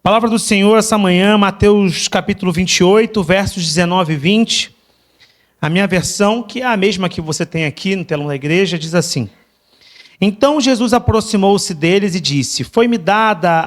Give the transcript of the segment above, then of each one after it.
Palavra do Senhor essa manhã, Mateus capítulo 28, versos 19 e 20. A minha versão, que é a mesma que você tem aqui no telão da igreja, diz assim: Então Jesus aproximou-se deles e disse: Foi-me dada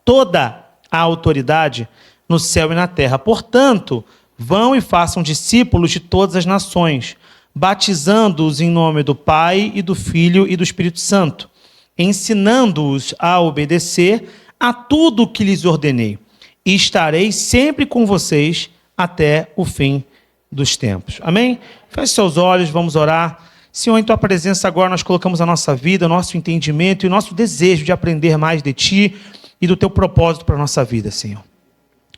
toda a autoridade no céu e na terra. Portanto, vão e façam discípulos de todas as nações, batizando-os em nome do Pai e do Filho e do Espírito Santo, ensinando-os a obedecer a tudo o que lhes ordenei. E estarei sempre com vocês até o fim dos tempos. Amém? Feche seus olhos, vamos orar. Senhor, em Tua presença agora nós colocamos a nossa vida, o nosso entendimento e o nosso desejo de aprender mais de Ti e do Teu propósito para a nossa vida, Senhor.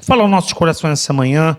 Fala aos nossos corações essa manhã,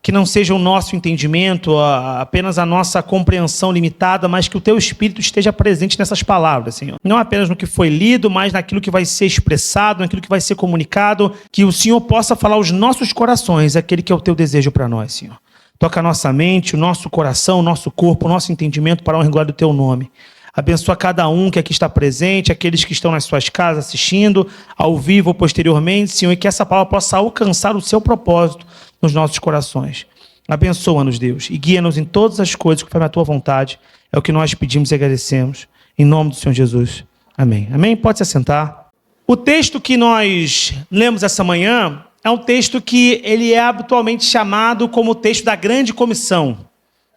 que não seja o nosso entendimento, apenas a nossa compreensão limitada, mas que o Teu Espírito esteja presente nessas palavras, Senhor. Não apenas no que foi lido, mas naquilo que vai ser expressado, naquilo que vai ser comunicado, que o Senhor possa falar aos nossos corações, aquele que é o Teu desejo para nós, Senhor. Toca a nossa mente, o nosso coração, o nosso corpo, o nosso entendimento para a honra e glória do Teu nome. Abençoa cada um que aqui está presente, aqueles que estão nas suas casas assistindo, ao vivo ou posteriormente, Senhor, e que essa palavra possa alcançar o Seu propósito nos nossos corações. Abençoa-nos, Deus, e guia-nos em todas as coisas que fazem a Tua vontade. É o que nós pedimos e agradecemos. Em nome do Senhor Jesus. Amém. Amém? Pode se assentar. O texto que nós lemos essa manhã é um texto que ele é habitualmente chamado como o texto da Grande Comissão.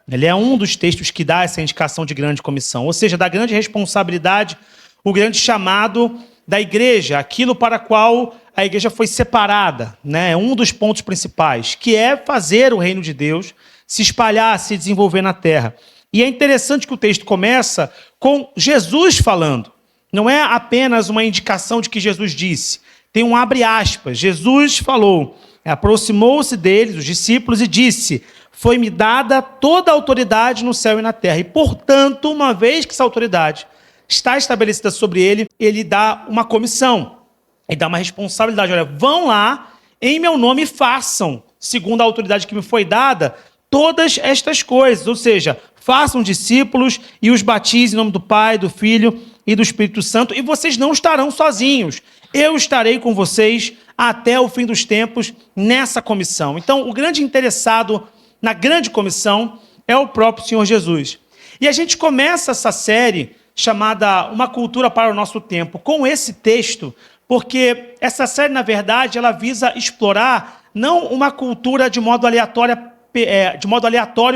Ele é um dos textos que dá essa indicação de grande comissão, ou seja, da grande responsabilidade, o grande chamado da igreja, aquilo para qual a igreja foi separada, né? É um dos pontos principais, que é fazer o reino de Deus se espalhar, se desenvolver na terra. E é interessante que o texto começa com Jesus falando. Não é apenas uma indicação de que Jesus disse. Tem um abre aspas. Jesus falou, aproximou-se deles, os discípulos, e disse: Foi-me dada toda a autoridade no céu e na terra. E, portanto, uma vez que essa autoridade está estabelecida sobre ele, ele dá uma comissão. Ele dá uma responsabilidade. Olha, vão lá, em meu nome, e façam, segundo a autoridade que me foi dada, todas estas coisas. Ou seja, façam discípulos e os batizem em nome do Pai, do Filho e do Espírito Santo. E vocês não estarão sozinhos. Eu estarei com vocês até o fim dos tempos nessa comissão. Então, o grande interessado na grande comissão é o próprio Senhor Jesus. E a gente começa essa série chamada Uma Cultura para o Nosso Tempo com esse texto, porque essa série, na verdade, ela visa explorar não uma cultura de modo aleatório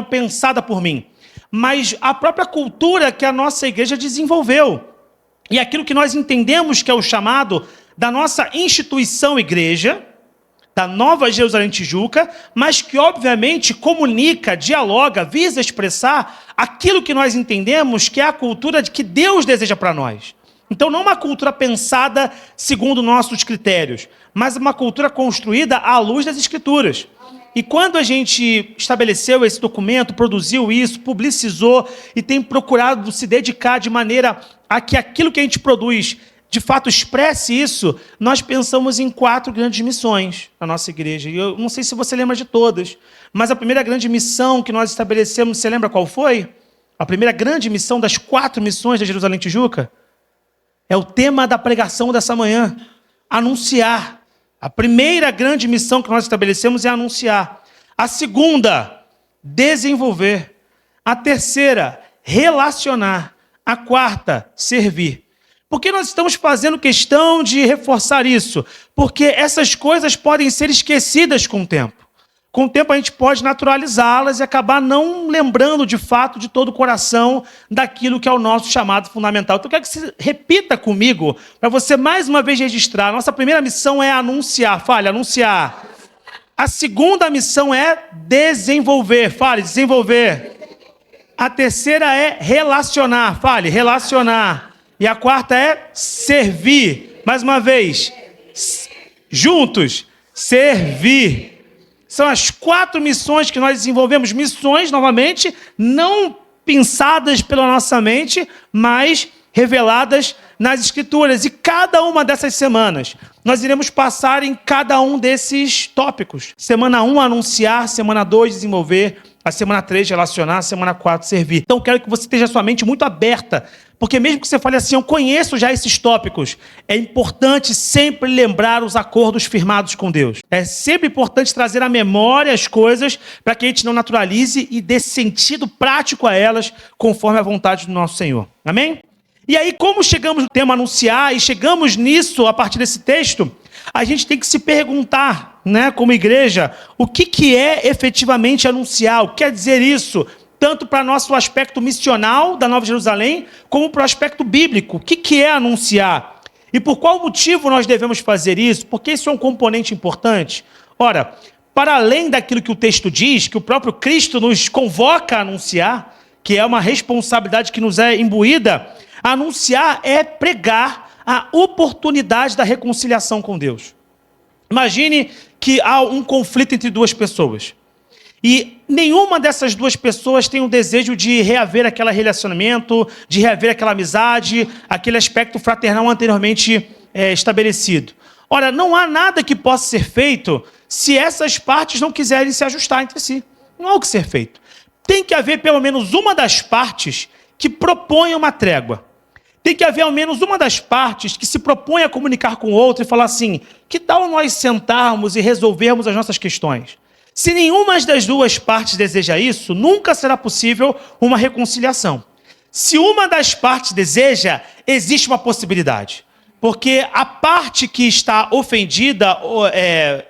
pensada por mim, mas a própria cultura que a nossa igreja desenvolveu. E aquilo que nós entendemos que é o chamado da nossa instituição igreja, da Nova Jerusalém Tijuca, mas que obviamente comunica, dialoga, visa expressar aquilo que nós entendemos que é a cultura de que Deus deseja para nós. Então não uma cultura pensada segundo nossos critérios, mas uma cultura construída à luz das Escrituras. E quando a gente estabeleceu esse documento, produziu isso, publicizou e tem procurado se dedicar de maneira a que aquilo que a gente produz de fato expresse isso, nós pensamos em 4 grandes missões na nossa igreja. E eu não sei se você lembra de todas, mas a primeira grande missão que nós estabelecemos, você lembra qual foi? A primeira grande missão das 4 missões da Jerusalém Tijuca? É o tema da pregação dessa manhã, anunciar. A primeira grande missão que nós estabelecemos é anunciar. A segunda, desenvolver. A terceira, relacionar. A quarta, servir. Por que nós estamos fazendo questão de reforçar isso? Porque essas coisas podem ser esquecidas com o tempo. Com o tempo a gente pode naturalizá-las e acabar não lembrando de fato de todo o coração daquilo que é o nosso chamado fundamental. Então eu quero que você repita comigo, para você mais uma vez registrar. Nossa primeira missão é anunciar. Fale, anunciar. A segunda missão é desenvolver. Fale, desenvolver. A terceira é relacionar. Fale, relacionar. E a quarta é servir. Mais uma vez. Juntos. Servir. São as 4 missões que nós desenvolvemos. Missões, novamente, não pensadas pela nossa mente, mas reveladas nas Escrituras. E cada uma dessas semanas, nós iremos passar em cada um desses tópicos. Semana 1, anunciar. Semana 2, desenvolver. A semana 3, relacionar. A semana 4, servir. Então, quero que você esteja sua mente muito aberta Porque mesmo que você fale assim, eu conheço já esses tópicos, é importante sempre lembrar os acordos firmados com Deus. É sempre importante trazer à memória as coisas para que a gente não naturalize e dê sentido prático a elas conforme a vontade do nosso Senhor. Amém? E aí, como chegamos no tema anunciar e chegamos nisso a partir desse texto, a gente tem que se perguntar, né, como igreja, o que é efetivamente anunciar? O que quer dizer isso? Tanto para nosso aspecto missional da Nova Jerusalém, como para o aspecto bíblico. O que é anunciar? E por qual motivo nós devemos fazer isso? Porque isso é um componente importante. Ora, para além daquilo que o texto diz, que o próprio Cristo nos convoca a anunciar, que é uma responsabilidade que nos é imbuída, anunciar é pregar a oportunidade da reconciliação com Deus. Imagine que há um conflito entre duas pessoas. E nenhuma dessas duas pessoas tem o desejo de reaver aquele relacionamento, de reaver aquela amizade, aquele aspecto fraternal anteriormente estabelecido. Ora, não há nada que possa ser feito se essas partes não quiserem se ajustar entre si. Não há o que ser feito. Tem que haver pelo menos uma das partes que proponha uma trégua. Tem que haver ao menos uma das partes que se propõe a comunicar com o outro e falar assim, que tal nós sentarmos e resolvermos as nossas questões? Se nenhuma das duas partes deseja isso, nunca será possível uma reconciliação. Se uma das partes deseja, existe uma possibilidade. Porque a parte que está ofendida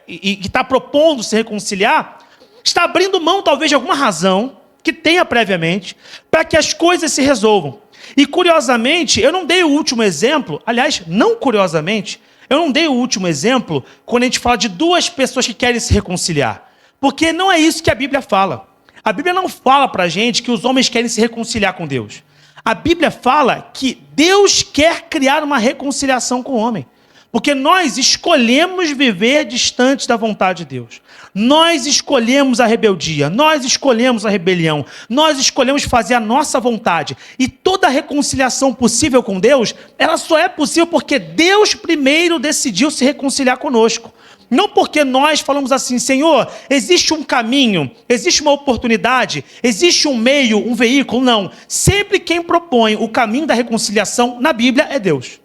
e que está propondo se reconciliar, está abrindo mão talvez de alguma razão que tenha previamente para que as coisas se resolvam. E curiosamente, eu não dei o último exemplo, aliás, não curiosamente, eu não dei o último exemplo quando a gente fala de duas pessoas que querem se reconciliar. Porque não é isso que a Bíblia fala. A Bíblia não fala para a gente que os homens querem se reconciliar com Deus. A Bíblia fala que Deus quer criar uma reconciliação com o homem. Porque nós escolhemos viver distante da vontade de Deus. Nós escolhemos a rebeldia, nós escolhemos a rebelião, nós escolhemos fazer a nossa vontade. E toda reconciliação possível com Deus, ela só é possível porque Deus primeiro decidiu se reconciliar conosco. Não porque nós falamos assim, Senhor, existe um caminho, existe uma oportunidade, existe um meio, um veículo. Não. Sempre quem propõe o caminho da reconciliação na Bíblia é Deus.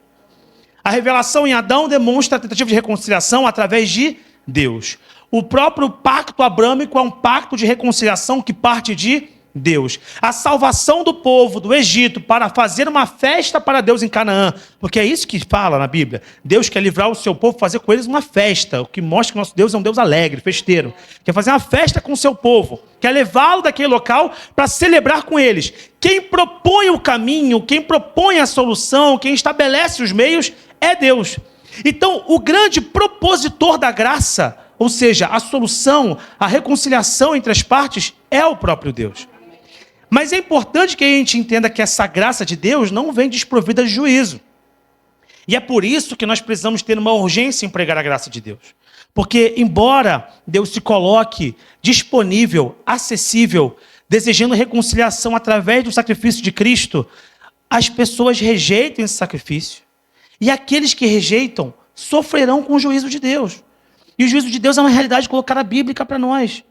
A revelação em Adão demonstra a tentativa de reconciliação através de Deus. O próprio pacto abrâmico é um pacto de reconciliação que parte de Deus. A salvação do povo do Egito para fazer uma festa para Deus em Canaã, porque é isso que fala na Bíblia. Deus quer livrar o seu povo, fazer com eles uma festa, o que mostra que nosso Deus é um Deus alegre, festeiro. Quer fazer uma festa com o seu povo, quer levá-lo daquele local para celebrar com eles. Quem propõe o caminho, quem propõe a solução, quem estabelece os meios é Deus. Então, o grande propositor da graça, ou seja, a solução, a reconciliação entre as partes, é o próprio Deus. Mas é importante que a gente entenda que essa graça de Deus não vem desprovida de juízo. E é por isso que nós precisamos ter uma urgência em pregar a graça de Deus. Porque, embora Deus se coloque disponível, acessível, desejando reconciliação através do sacrifício de Cristo, as pessoas rejeitam esse sacrifício. E aqueles que rejeitam sofrerão com o juízo de Deus. E o juízo de Deus é uma realidade colocada bíblica para nós.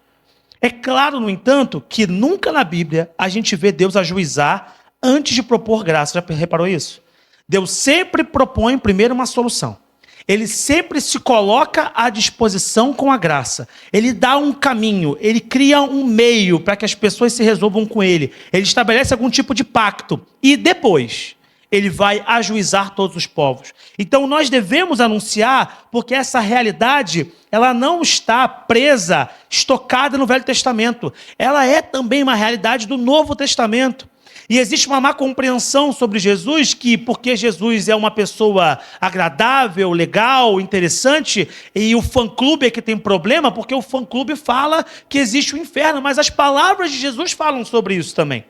É claro, no entanto, que nunca na Bíblia a gente vê Deus ajuizar antes de propor graça. Já reparou isso? Deus sempre propõe primeiro uma solução. Ele sempre se coloca à disposição com a graça. Ele dá um caminho, ele cria um meio para que as pessoas se resolvam com ele. Ele estabelece algum tipo de pacto. E depois ele vai ajuizar todos os povos. Então nós devemos anunciar, porque essa realidade, ela não está presa, estocada no Velho Testamento. Ela é também uma realidade do Novo Testamento. E existe uma má compreensão sobre Jesus, que porque Jesus é uma pessoa agradável, legal, interessante, e o fã-clube é que tem problema, porque o fã-clube fala que existe o inferno, mas as palavras de Jesus falam sobre isso também.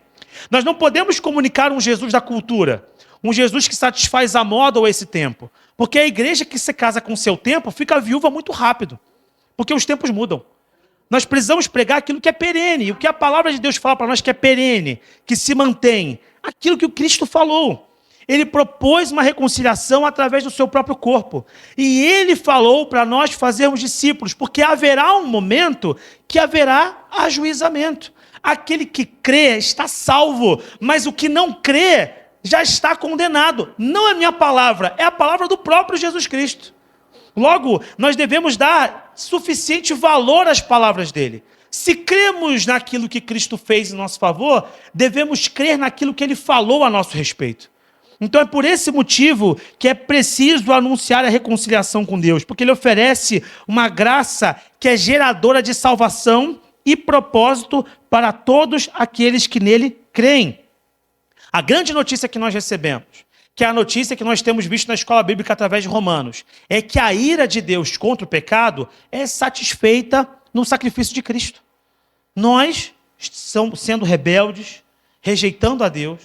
Nós não podemos comunicar um Jesus da cultura, um Jesus que satisfaz a moda ou esse tempo. Porque a igreja que se casa com o seu tempo fica viúva muito rápido. Porque os tempos mudam. Nós precisamos pregar aquilo que é perene. E o que a palavra de Deus fala para nós que é perene, que se mantém. Aquilo que o Cristo falou. Ele propôs uma reconciliação através do seu próprio corpo. E ele falou para nós fazermos discípulos. Porque haverá um momento que haverá ajuizamento. Aquele que crê está salvo. Mas o que não crê já está condenado. Não é minha palavra, é a palavra do próprio Jesus Cristo. Logo, nós devemos dar suficiente valor às palavras dele. Se cremos naquilo que Cristo fez em nosso favor, devemos crer naquilo que ele falou a nosso respeito. Então é por esse motivo que é preciso anunciar a reconciliação com Deus, porque ele oferece uma graça que é geradora de salvação e propósito para todos aqueles que nele creem. A grande notícia que nós recebemos, que é a notícia que nós temos visto na escola bíblica através de Romanos, é que a ira de Deus contra o pecado é satisfeita no sacrifício de Cristo. Nós, sendo rebeldes, rejeitando a Deus,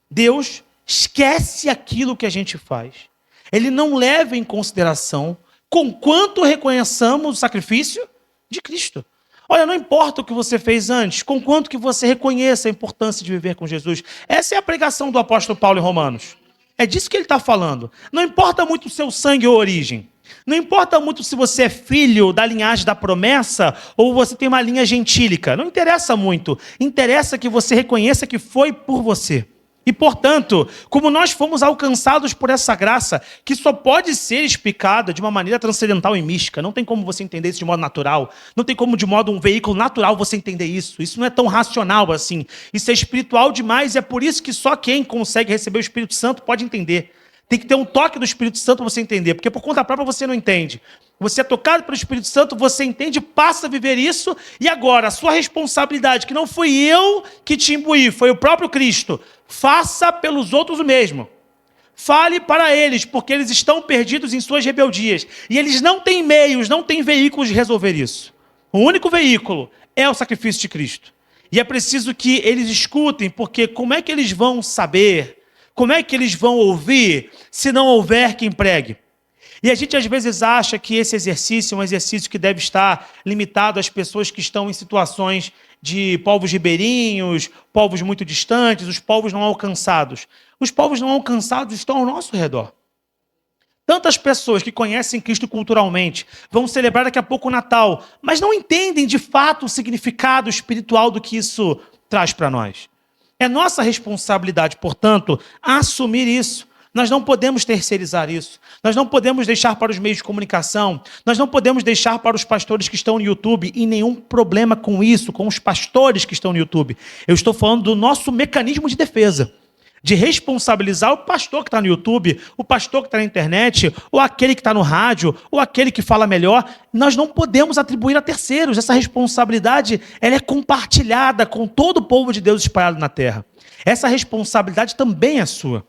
Deus esquece aquilo que a gente faz. Ele não leva em consideração conquanto reconheçamos o sacrifício de Cristo. Olha, não importa o que você fez antes, conquanto que você reconheça a importância de viver com Jesus. Essa é a pregação do apóstolo Paulo em Romanos. É disso que ele está falando. Não importa muito o seu sangue ou origem. Não importa muito se você é filho da linhagem da promessa ou você tem uma linha gentílica. Não interessa muito. Interessa que você reconheça que foi por você. E, portanto, como nós fomos alcançados por essa graça, que só pode ser explicada de uma maneira transcendental e mística, não tem como você entender isso de modo natural, não tem como de modo um veículo natural você entender isso. Isso não é tão racional assim. Isso é espiritual demais e é por isso que só quem consegue receber o Espírito Santo pode entender. Tem que ter um toque do Espírito Santo para você entender, porque por conta própria você não entende. Você é tocado pelo Espírito Santo, você entende, passa a viver isso, e agora a sua responsabilidade, que não fui eu que te imbuí, foi o próprio Cristo, faça pelos outros o mesmo. Fale para eles, porque eles estão perdidos em suas rebeldias, e eles não têm meios, não têm veículos de resolver isso. O único veículo é o sacrifício de Cristo. E é preciso que eles escutem, porque como é que eles vão saber? Como é que eles vão ouvir se não houver quem pregue? E a gente às vezes acha que esse exercício é um exercício que deve estar limitado às pessoas que estão em situações de povos ribeirinhos, povos muito distantes, os povos não alcançados. Os povos não alcançados estão ao nosso redor. Tantas pessoas que conhecem Cristo culturalmente vão celebrar daqui a pouco o Natal, mas não entendem de fato o significado espiritual do que isso traz para nós. É nossa responsabilidade, portanto, assumir isso. Nós não podemos terceirizar isso. Nós não podemos deixar para os meios de comunicação. Nós não podemos deixar para os pastores que estão no YouTube. E nenhum problema com isso, com os pastores que estão no YouTube. Eu estou falando do nosso mecanismo de defesa. De responsabilizar o pastor que está no YouTube, o pastor que está na internet, ou aquele que está no rádio, ou aquele que fala melhor. Nós não podemos atribuir a terceiros. Essa responsabilidade ela é compartilhada com todo o povo de Deus espalhado na terra. Essa responsabilidade também é sua.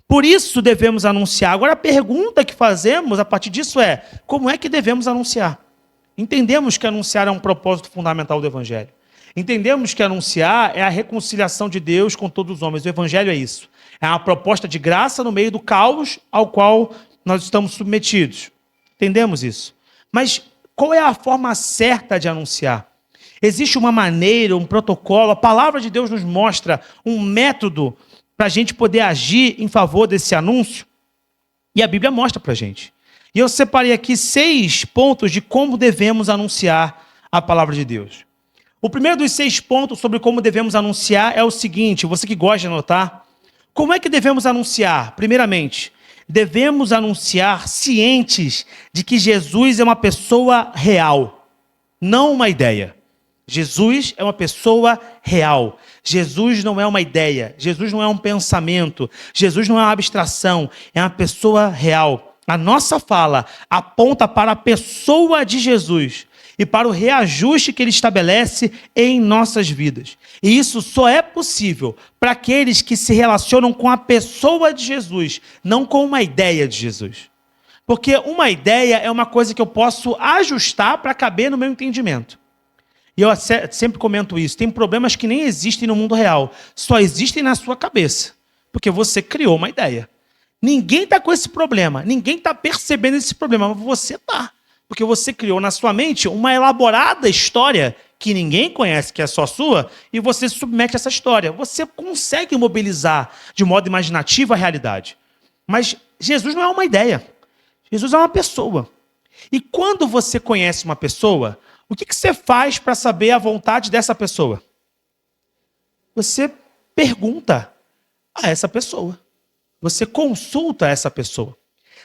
Por isso devemos anunciar. Agora a pergunta que fazemos a partir disso é: como é que devemos anunciar? Entendemos que anunciar é um propósito fundamental do Evangelho. Entendemos que anunciar é a reconciliação de Deus com todos os homens. O Evangelho é isso. É uma proposta de graça no meio do caos ao qual nós estamos submetidos. Entendemos isso. Mas qual é a forma certa de anunciar? Existe uma maneira, um protocolo. A palavra de Deus nos mostra um método para a gente poder agir em favor desse anúncio. E a Bíblia mostra para a gente. E eu separei aqui 6 pontos de como devemos anunciar a palavra de Deus. O primeiro dos 6 pontos sobre como devemos anunciar é o seguinte, você que gosta de anotar. Como é que devemos anunciar? Primeiramente, devemos anunciar cientes de que Jesus é uma pessoa real, não uma ideia. Jesus é uma pessoa real. Jesus não é uma ideia. Jesus não é um pensamento. Jesus não é uma abstração. É uma pessoa real. A nossa fala aponta para a pessoa de Jesus e para o reajuste que ele estabelece em nossas vidas. E isso só é possível para aqueles que se relacionam com a pessoa de Jesus, não com uma ideia de Jesus. Porque uma ideia é uma coisa que eu posso ajustar para caber no meu entendimento. E eu sempre comento isso, tem problemas que nem existem no mundo real, só existem na sua cabeça, porque você criou uma ideia. Ninguém está com esse problema, ninguém está percebendo esse problema, mas você está. Porque você criou na sua mente uma elaborada história que ninguém conhece, que é só sua, e você submete essa história. Você consegue mobilizar de modo imaginativo a realidade. Mas Jesus não é uma ideia. Jesus é uma pessoa. E quando você conhece uma pessoa, o que você faz para saber a vontade dessa pessoa? Você pergunta. a essa pessoa. Você consulta essa pessoa.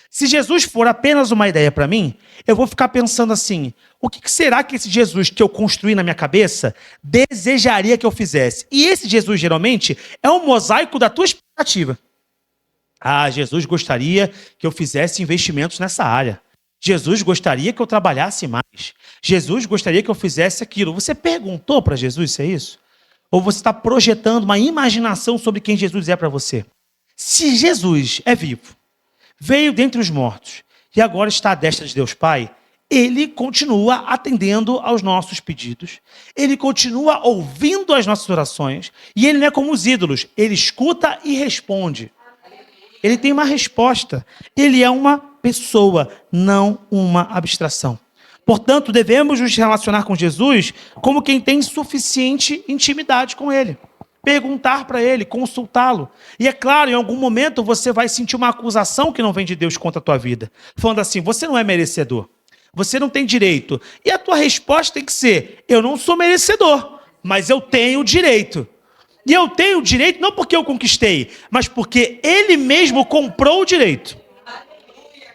Se Jesus for apenas uma ideia para mim, eu vou ficar pensando assim, o que será que esse Jesus que eu construí na minha cabeça desejaria que eu fizesse? E esse Jesus, geralmente, é um mosaico da tua expectativa. Ah, Jesus gostaria que eu fizesse investimentos nessa área. Jesus gostaria que eu trabalhasse mais. Jesus gostaria que eu fizesse aquilo. Você perguntou para Jesus se é isso? Ou você está projetando uma imaginação sobre quem Jesus é para você? Se Jesus é vivo, veio dentre os mortos e agora está à destra de Deus Pai, ele continua atendendo aos nossos pedidos, ele continua ouvindo as nossas orações e ele não é como os ídolos, ele escuta e responde. Ele tem uma resposta, ele é uma pessoa, não uma abstração. Portanto, devemos nos relacionar com Jesus como quem tem suficiente intimidade com ele. Perguntar para ele, consultá-lo. E é claro, em algum momento você vai sentir uma acusação que não vem de Deus contra a tua vida. Falando assim, você não é merecedor. Você não tem direito. E a tua resposta tem que ser, eu não sou merecedor, mas eu tenho direito. E eu tenho direito não porque eu conquistei, mas porque ele mesmo comprou o direito.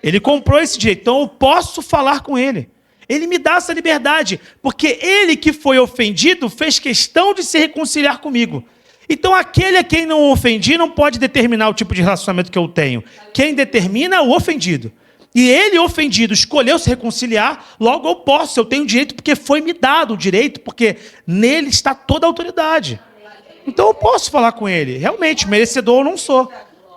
Ele comprou esse direito, então eu posso falar com ele. Ele me dá essa liberdade, porque ele que foi ofendido fez questão de se reconciliar comigo. Então aquele a quem não ofendi não pode determinar o tipo de relacionamento que eu tenho. Quem determina é o ofendido. E ele, ofendido, escolheu se reconciliar, logo eu tenho direito porque foi me dado o direito, porque nele está toda a autoridade. Então eu posso falar com ele, realmente, merecedor eu não sou.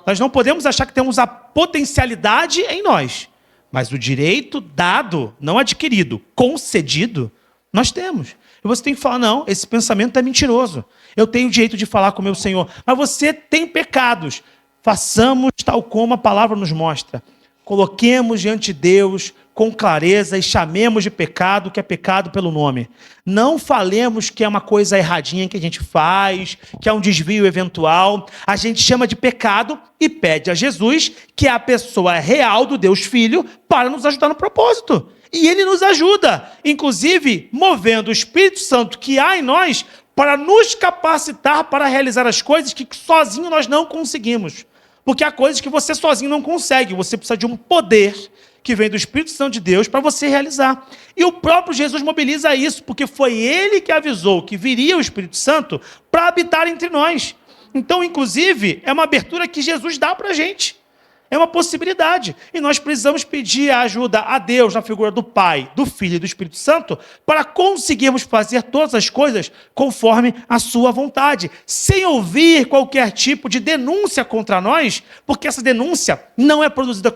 Nós não podemos achar que temos a potencialidade em nós. Mas o direito dado, não adquirido, concedido, nós temos. E você tem que falar, não, esse pensamento é mentiroso. Eu tenho o direito de falar com o meu Senhor. Mas você tem pecados. Façamos tal como a palavra nos mostra. Coloquemos diante de Deus com clareza e chamemos de pecado o que é pecado pelo nome. Não falemos que é uma coisa erradinha que a gente faz, que é um desvio eventual. A gente chama de pecado e pede a Jesus, que é a pessoa real do Deus Filho, para nos ajudar no propósito. E ele nos ajuda, inclusive movendo o Espírito Santo que há em nós para nos capacitar para realizar as coisas que sozinho nós não conseguimos. Porque há coisas que você sozinho não consegue, você precisa de um poder que vem do Espírito Santo de Deus para você realizar. E o próprio Jesus mobiliza isso, porque foi ele que avisou que viria o Espírito Santo para habitar entre nós. Então, inclusive, é uma abertura que Jesus dá para a gente. É uma possibilidade. E nós precisamos pedir a ajuda a Deus, na figura do Pai, do Filho e do Espírito Santo, para conseguirmos fazer todas as coisas conforme a sua vontade, sem ouvir qualquer tipo de denúncia contra nós, porque essa denúncia não é produzida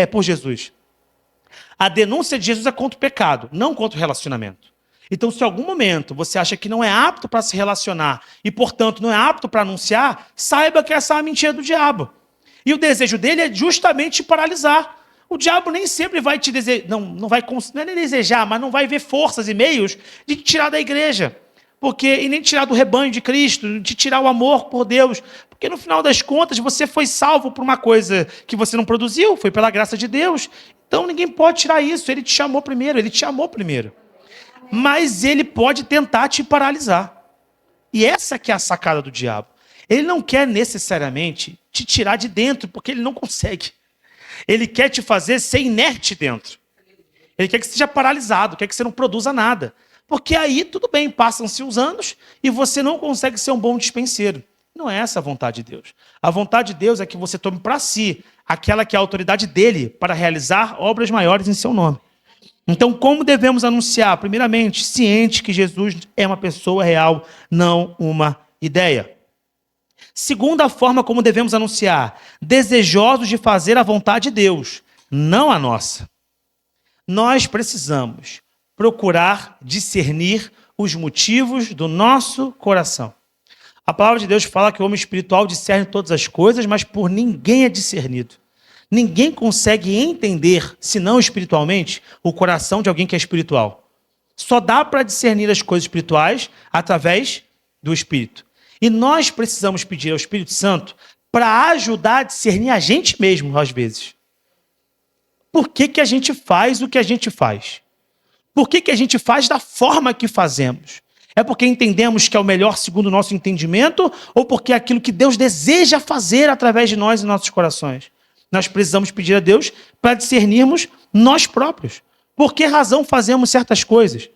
por Jesus. A denúncia de Jesus é contra o pecado, não contra o relacionamento. Então, se em algum momento você acha que não é apto para se relacionar e, portanto, não é apto para anunciar, saiba que essa é uma mentira do diabo. E o desejo dele é justamente te paralisar. O diabo nem sempre vai te desejar, não é nem desejar, mas não vai ver forças e meios de te tirar da igreja. E nem tirar do rebanho de Cristo, de tirar o amor por Deus. Porque no final das contas você foi salvo por uma coisa que você não produziu, foi pela graça de Deus. Então ninguém pode tirar isso, ele te chamou primeiro, ele te amou primeiro. Mas ele pode tentar te paralisar. E essa que é a sacada do diabo. Ele não quer necessariamente te tirar de dentro, porque ele não consegue. Ele quer te fazer ser inerte dentro. Ele quer que você seja paralisado, quer que você não produza nada. Porque aí, tudo bem, passam-se os anos e você não consegue ser um bom dispenseiro. Não é essa a vontade de Deus. A vontade de Deus é que você tome para si aquela que é a autoridade dele para realizar obras maiores em seu nome. Então, como devemos anunciar? Primeiramente, ciente que Jesus é uma pessoa real, não uma ideia. Segunda forma como devemos anunciar, desejosos de fazer a vontade de Deus, não a nossa. Nós precisamos procurar discernir os motivos do nosso coração. A palavra de Deus fala que o homem espiritual discerne todas as coisas, mas por ninguém é discernido. Ninguém consegue entender, se não espiritualmente, o coração de alguém que é espiritual. Só dá para discernir as coisas espirituais através do Espírito. E nós precisamos pedir ao Espírito Santo para ajudar a discernir a gente mesmo, às vezes. Por que a gente faz o que a gente faz? Por que a gente faz da forma que fazemos? É porque entendemos que é o melhor segundo o nosso entendimento ou porque é aquilo que Deus deseja fazer através de nós e nossos corações? Nós precisamos pedir a Deus para discernirmos nós próprios. Por que razão fazemos certas coisas?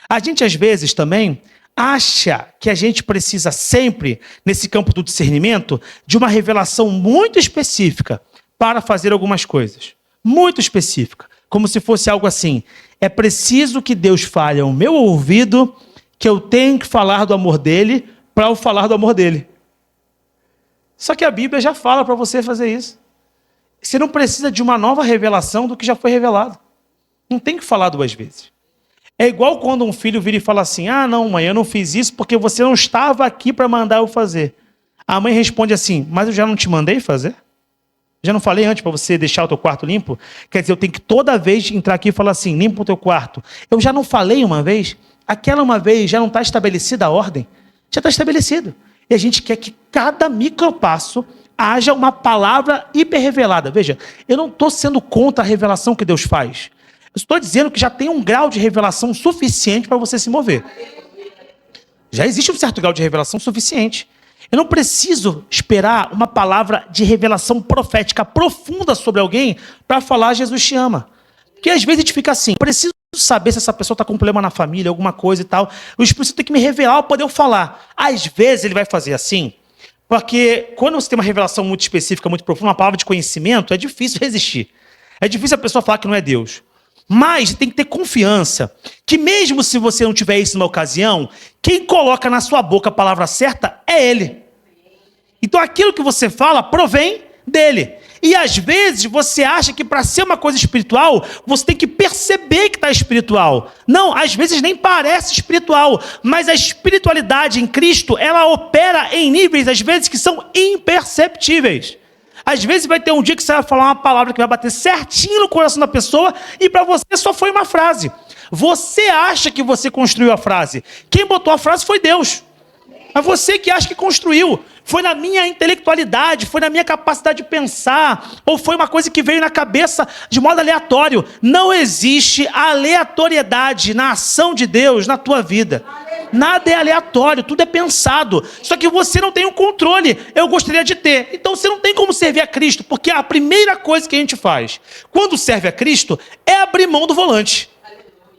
A gente, às vezes, também acha que a gente precisa sempre, nesse campo do discernimento, de uma revelação muito específica para fazer algumas coisas. Muito específica. Como se fosse algo assim. É preciso que Deus fale ao meu ouvido que eu tenho que falar do amor dele para eu falar do amor dele. Só que a Bíblia já fala para você fazer isso. Você não precisa de uma nova revelação do que já foi revelado. Não tem que falar duas vezes. É igual quando um filho vira e fala assim: ah, não, mãe, eu não fiz isso porque você não estava aqui para mandar eu fazer. A mãe responde assim: mas eu já não te mandei fazer? Já não falei antes para você deixar o teu quarto limpo? Quer dizer, eu tenho que toda vez entrar aqui e falar assim: limpa o teu quarto. Eu já não falei uma vez? Aquela uma vez já não está estabelecida a ordem? Já está estabelecido. E a gente quer que cada micropasso haja uma palavra hiper revelada. Veja, eu não estou sendo contra a revelação que Deus faz. Eu estou dizendo que já tem um grau de revelação suficiente para você se mover. Já existe um certo grau de revelação suficiente. Eu não preciso esperar uma palavra de revelação profética profunda sobre alguém para falar Jesus te ama. Porque às vezes a gente fica assim: preciso saber se essa pessoa está com um problema na família, alguma coisa e tal. O Espírito Santo tem que me revelar para poder eu falar. Às vezes ele vai fazer assim, porque quando você tem uma revelação muito específica, muito profunda, uma palavra de conhecimento, é difícil resistir. É difícil a pessoa falar que não é Deus. Mas tem que ter confiança que mesmo se você não tiver isso numa ocasião, quem coloca na sua boca a palavra certa é Ele. Então aquilo que você fala provém dele. E às vezes você acha que para ser uma coisa espiritual, você tem que perceber que está espiritual. Não, às vezes nem parece espiritual, mas a espiritualidade em Cristo, ela opera em níveis, às vezes, que são imperceptíveis. Às vezes vai ter um dia que você vai falar uma palavra que vai bater certinho no coração da pessoa e para você só foi uma frase. Você acha que você construiu a frase. Quem botou a frase foi Deus. Mas você que acha que construiu. Foi na minha intelectualidade, foi na minha capacidade de pensar, ou foi uma coisa que veio na cabeça de modo aleatório. Não existe aleatoriedade na ação de Deus na tua vida. Nada é aleatório, tudo é pensado. Só que você não tem o controle. Eu gostaria de ter. Então você não tem como servir a Cristo, porque a primeira coisa que a gente faz quando serve a Cristo é abrir mão do volante.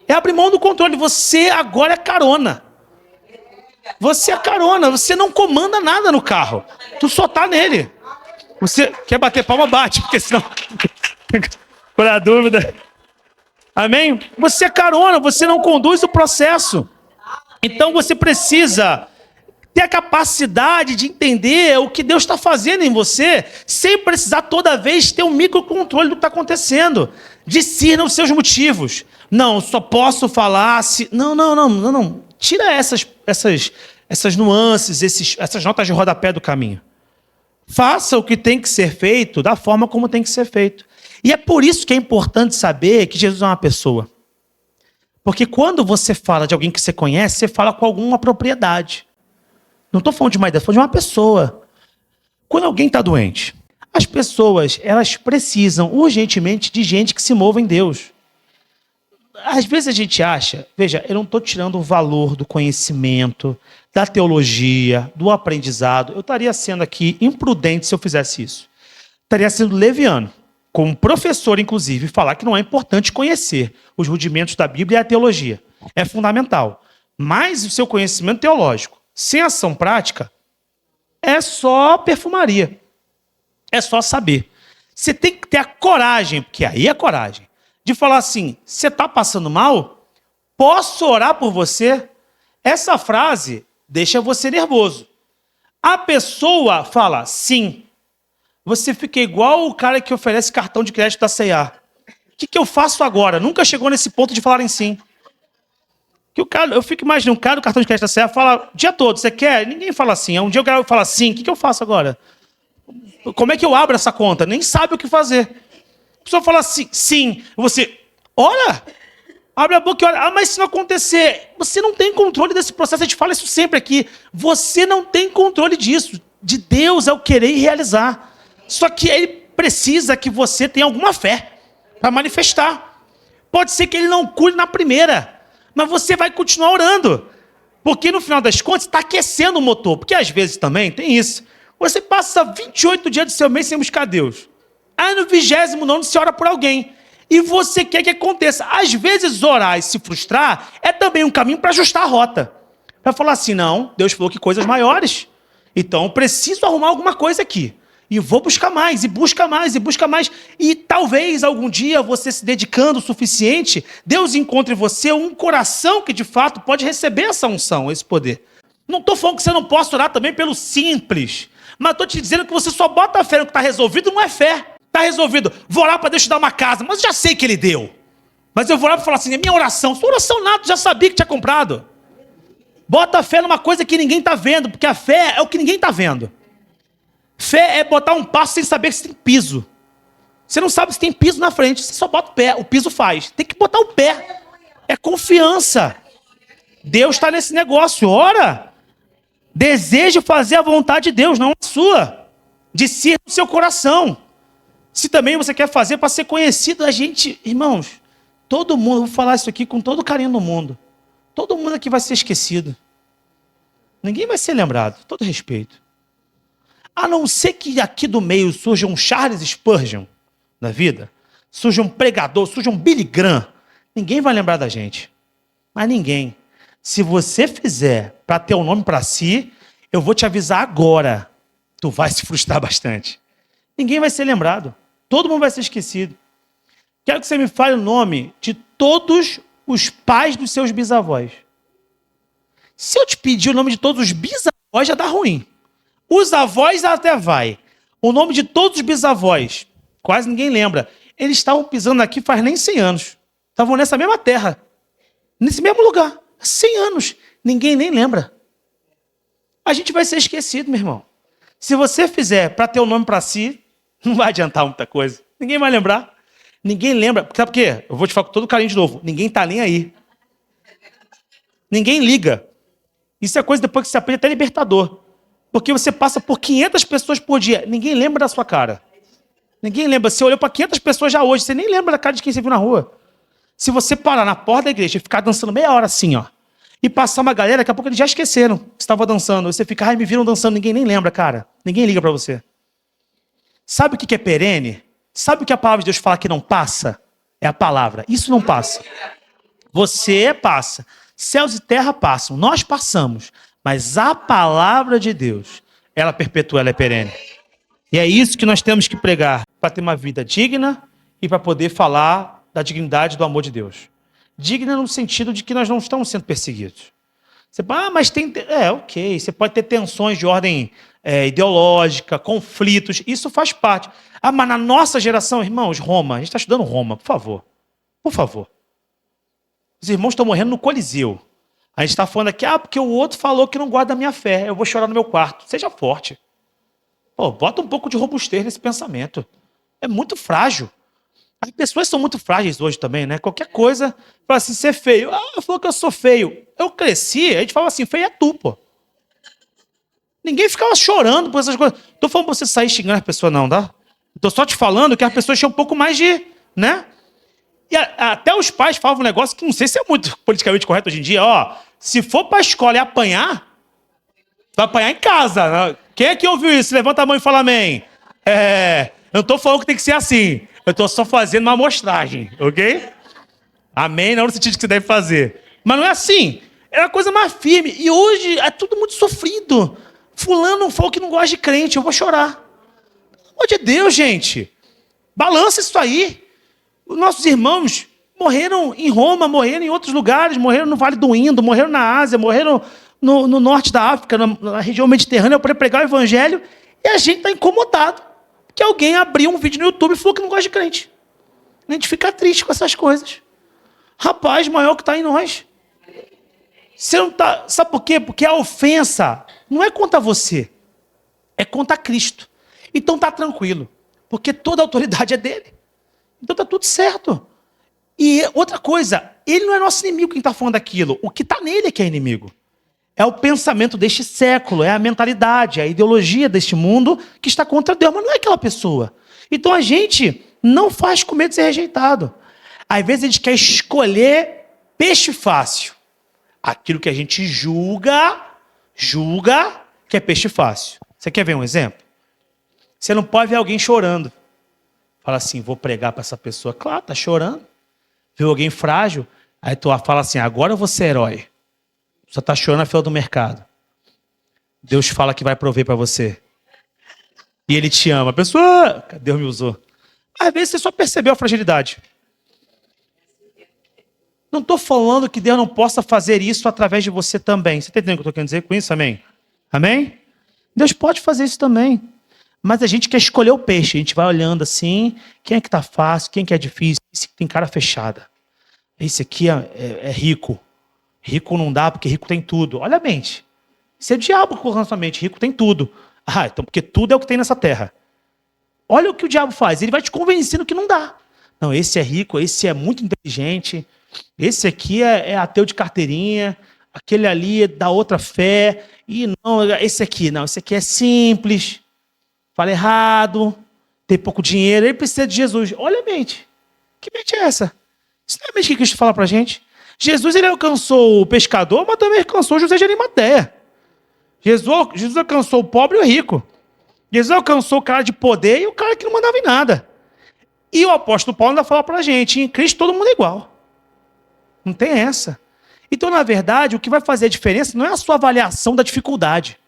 É abrir mão do controle. Você agora é carona. Você é carona, você não comanda nada no carro. Tu só tá nele. Você quer bater palma, bate, porque senão... Por a dúvida... Amém? Você é carona, você não conduz o processo. Então você precisa ter a capacidade de entender o que Deus está fazendo em você, sem precisar toda vez ter um microcontrole do que está acontecendo. Discirna os seus motivos. Não, só posso falar se... Não. Tira essas nuances, essas notas de rodapé do caminho. Faça o que tem que ser feito da forma como tem que ser feito. E é por isso que é importante saber que Jesus é uma pessoa. Porque quando você fala de alguém que você conhece, você fala com alguma propriedade. Não estou falando de uma ideia, estou falando de uma pessoa. Quando alguém está doente, as pessoas elas precisam urgentemente de gente que se mova em Deus. Às vezes a gente acha, veja, eu não estou tirando o valor do conhecimento, da teologia, do aprendizado. Eu estaria sendo aqui imprudente se eu fizesse isso. Estaria sendo leviano, como professor, inclusive, falar que não é importante conhecer os rudimentos da Bíblia e a teologia. É fundamental. Mas o seu conhecimento teológico, sem ação prática, é só perfumaria. É só saber. Você tem que ter a coragem, porque aí é coragem, de falar assim: você está passando mal? Posso orar por você? Essa frase deixa você nervoso. A pessoa fala sim. Você fica igual o cara que oferece cartão de crédito da C&A. O que eu faço agora? Nunca chegou nesse ponto de falar em sim. Que o cara, eu fico imaginando, o cara do cartão de crédito da C&A fala o dia todo: você quer? Ninguém fala assim. Um dia o cara fala sim. O que eu faço agora? Como é que eu abro essa conta? Nem sabe o que fazer. A pessoa fala assim, sim. Você, olha, abre a boca e olha. Ah, mas se não acontecer, você não tem controle desse processo. A gente fala isso sempre aqui. Você não tem controle disso. De Deus é o querer e realizar. Só que ele precisa que você tenha alguma fé para manifestar. Pode ser que ele não cure na primeira, mas você vai continuar orando. Porque no final das contas está aquecendo o motor. Porque às vezes também tem isso. Você passa 28 dias do seu mês sem buscar Deus. Aí no 29º você ora por alguém. E você quer que aconteça. Às vezes orar e se frustrar é também um caminho para ajustar a rota. Para falar assim, não, Deus falou que coisas maiores. Então eu preciso arrumar alguma coisa aqui. E vou buscar mais, e busca mais, e busca mais. E talvez algum dia você se dedicando o suficiente, Deus encontre em você um coração que de fato pode receber essa unção, esse poder. Não estou falando que você não possa orar também pelo simples. Mas estou te dizendo que você só bota a fé no que está resolvido, não é fé. Está resolvido. Vou orar para Deus te dar uma casa, mas já sei que Ele deu. Mas eu vou orar para falar assim, é minha oração. Sua oração nada, já sabia que tinha comprado. Bota a fé numa coisa que ninguém está vendo, porque a fé é o que ninguém está vendo. Fé é botar um passo sem saber se tem piso. Você não sabe se tem piso na frente, você só bota o pé, o piso faz. Tem que botar o pé. É confiança. Deus está nesse negócio, ora. Deseje fazer a vontade de Deus, não a sua. Discirna o seu coração. Se também você quer fazer para ser conhecido, a gente, irmãos, todo mundo, vou falar isso aqui com todo o carinho do mundo. Todo mundo aqui vai ser esquecido. Ninguém vai ser lembrado, todo respeito. A não ser que aqui do meio surja um Charles Spurgeon na vida, surja um pregador, surja um Billy Graham, ninguém vai lembrar da gente. Mas ninguém. Se você fizer para ter um nome para si, eu vou te avisar agora. Tu vai se frustrar bastante. Ninguém vai ser lembrado. Todo mundo vai ser esquecido. Quero que você me fale o nome de todos os pais dos seus bisavós. Se eu te pedir o nome de todos os bisavós, já dá ruim. Os avós até vai. O nome de todos os bisavós, quase ninguém lembra. Eles estavam pisando aqui faz nem 100 anos. Estavam nessa mesma terra. Nesse mesmo lugar. 100 anos. Ninguém nem lembra. A gente vai ser esquecido, meu irmão. Se você fizer para ter o nome para si, não vai adiantar muita coisa. Ninguém vai lembrar. Ninguém lembra. Sabe por quê? Eu vou te falar com todo carinho de novo. Ninguém está nem aí. Ninguém liga. Isso é coisa depois que você aprende até libertador. Porque você passa por 500 pessoas por dia. Ninguém lembra da sua cara. Ninguém lembra. Você olhou para 500 pessoas já hoje. Você nem lembra da cara de quem você viu na rua. Se você parar na porta da igreja e ficar dançando meia hora assim, ó, e passar uma galera, daqui a pouco eles já esqueceram que estava dançando. Você fica, ai, me viram dançando. Ninguém nem lembra, cara. Ninguém liga para você. Sabe o que é perene? Sabe o que a palavra de Deus fala que não passa? É a palavra. Isso não passa. Você passa. Céus e terra passam. Nós passamos. Mas a palavra de Deus, ela perpetua, ela é perene. E é isso que nós temos que pregar para ter uma vida digna e para poder falar da dignidade do amor de Deus. Digna no sentido de que nós não estamos sendo perseguidos. Você fala, mas tem... ok. Você pode ter tensões de ordem ideológica, conflitos. Isso faz parte. Ah, mas na nossa geração, irmãos, Roma. A gente está estudando Roma, por favor. Por favor. Os irmãos estão morrendo no Coliseu. A gente está falando aqui, porque o outro falou que não guarda a minha fé. Eu vou chorar no meu quarto. Seja forte. Pô, bota um pouco de robustez nesse pensamento. É muito frágil. As pessoas são muito frágeis hoje também, né? Qualquer coisa, fala assim, ser feio. Falou que eu sou feio. Eu cresci, a gente fala assim, feio é tu, pô. Ninguém ficava chorando por essas coisas. Tô falando pra você sair xingando as pessoas, não, tá? Tô só te falando que as pessoas tinham um pouco mais de, né? E até os pais falavam um negócio que não sei se é muito politicamente correto hoje em dia. Ó, se for pra escola e apanhar, vai apanhar em casa. Né? Quem é que ouviu isso? Levanta a mão e fala amém. Eu não tô falando que tem que ser assim. Eu tô só fazendo uma amostragem, ok? Amém, não no sentido que você deve fazer. Mas não é assim. É uma coisa mais firme. E hoje é tudo muito sofrido. Fulano falou que não gosta de crente, eu vou chorar. Pelo amor de Deus, gente. Balança isso aí. Os nossos irmãos morreram em Roma, morreram em outros lugares, morreram no Vale do Indo, morreram na Ásia, morreram no norte da África, na região mediterrânea, para pregar o evangelho, e a gente está incomodado que alguém abriu um vídeo no YouTube e falou que não gosta de crente. A gente fica triste com essas coisas. Rapaz, maior que está em nós. Você não tá... Sabe por quê? Porque a ofensa não é contra você, é contra Cristo. Então tá tranquilo, porque toda a autoridade é dele. Então tá tudo certo. E outra coisa, ele não é nosso inimigo quem está falando aquilo. O que está nele é que é inimigo. É o pensamento deste século, é a mentalidade, é a ideologia deste mundo que está contra Deus, mas não é aquela pessoa. Então a gente não faz com medo de ser rejeitado. Às vezes a gente quer escolher peixe fácil. Aquilo que a gente julga que é peixe fácil. Você quer ver um exemplo? Você não pode ver alguém chorando. Fala assim, vou pregar para essa pessoa. Claro, tá chorando. Viu alguém frágil? Aí tu fala assim, agora eu vou ser herói. Só tá chorando na fila do mercado. Deus fala que vai prover para você. E Ele te ama. A pessoa, Deus me usou. Às vezes você só percebeu a fragilidade. Não estou falando que Deus não possa fazer isso através de você também. Você está entendendo o que eu estou querendo dizer com isso? Amém? Amém? Deus pode fazer isso também. Mas a gente quer escolher o peixe. A gente vai olhando assim, quem é que está fácil, quem é que é difícil. Esse que tem cara fechada. Esse aqui é rico. Rico não dá porque rico tem tudo. Olha a mente. Isso é o diabo colocando na sua mente. Rico tem tudo. Ah, então porque tudo é o que tem nessa terra. Olha o que o diabo faz. Ele vai te convencendo que não dá. Não, esse é rico, esse é muito inteligente. Esse aqui é ateu de carteirinha. Aquele ali é da outra fé. E não, esse aqui é simples. Fala errado. Tem pouco dinheiro. Ele precisa de Jesus. Olha a mente. Que mente é essa? Isso não é a mente que Cristo fala pra gente. Jesus, ele alcançou o pescador, mas também alcançou José de Arimateia. Jesus alcançou o pobre e o rico. Jesus alcançou o cara de poder e o cara que não mandava em nada. E o apóstolo Paulo ainda fala pra gente, em Cristo todo mundo é igual. Não tem essa. Então, na verdade, o que vai fazer a diferença não é a sua avaliação da dificuldade.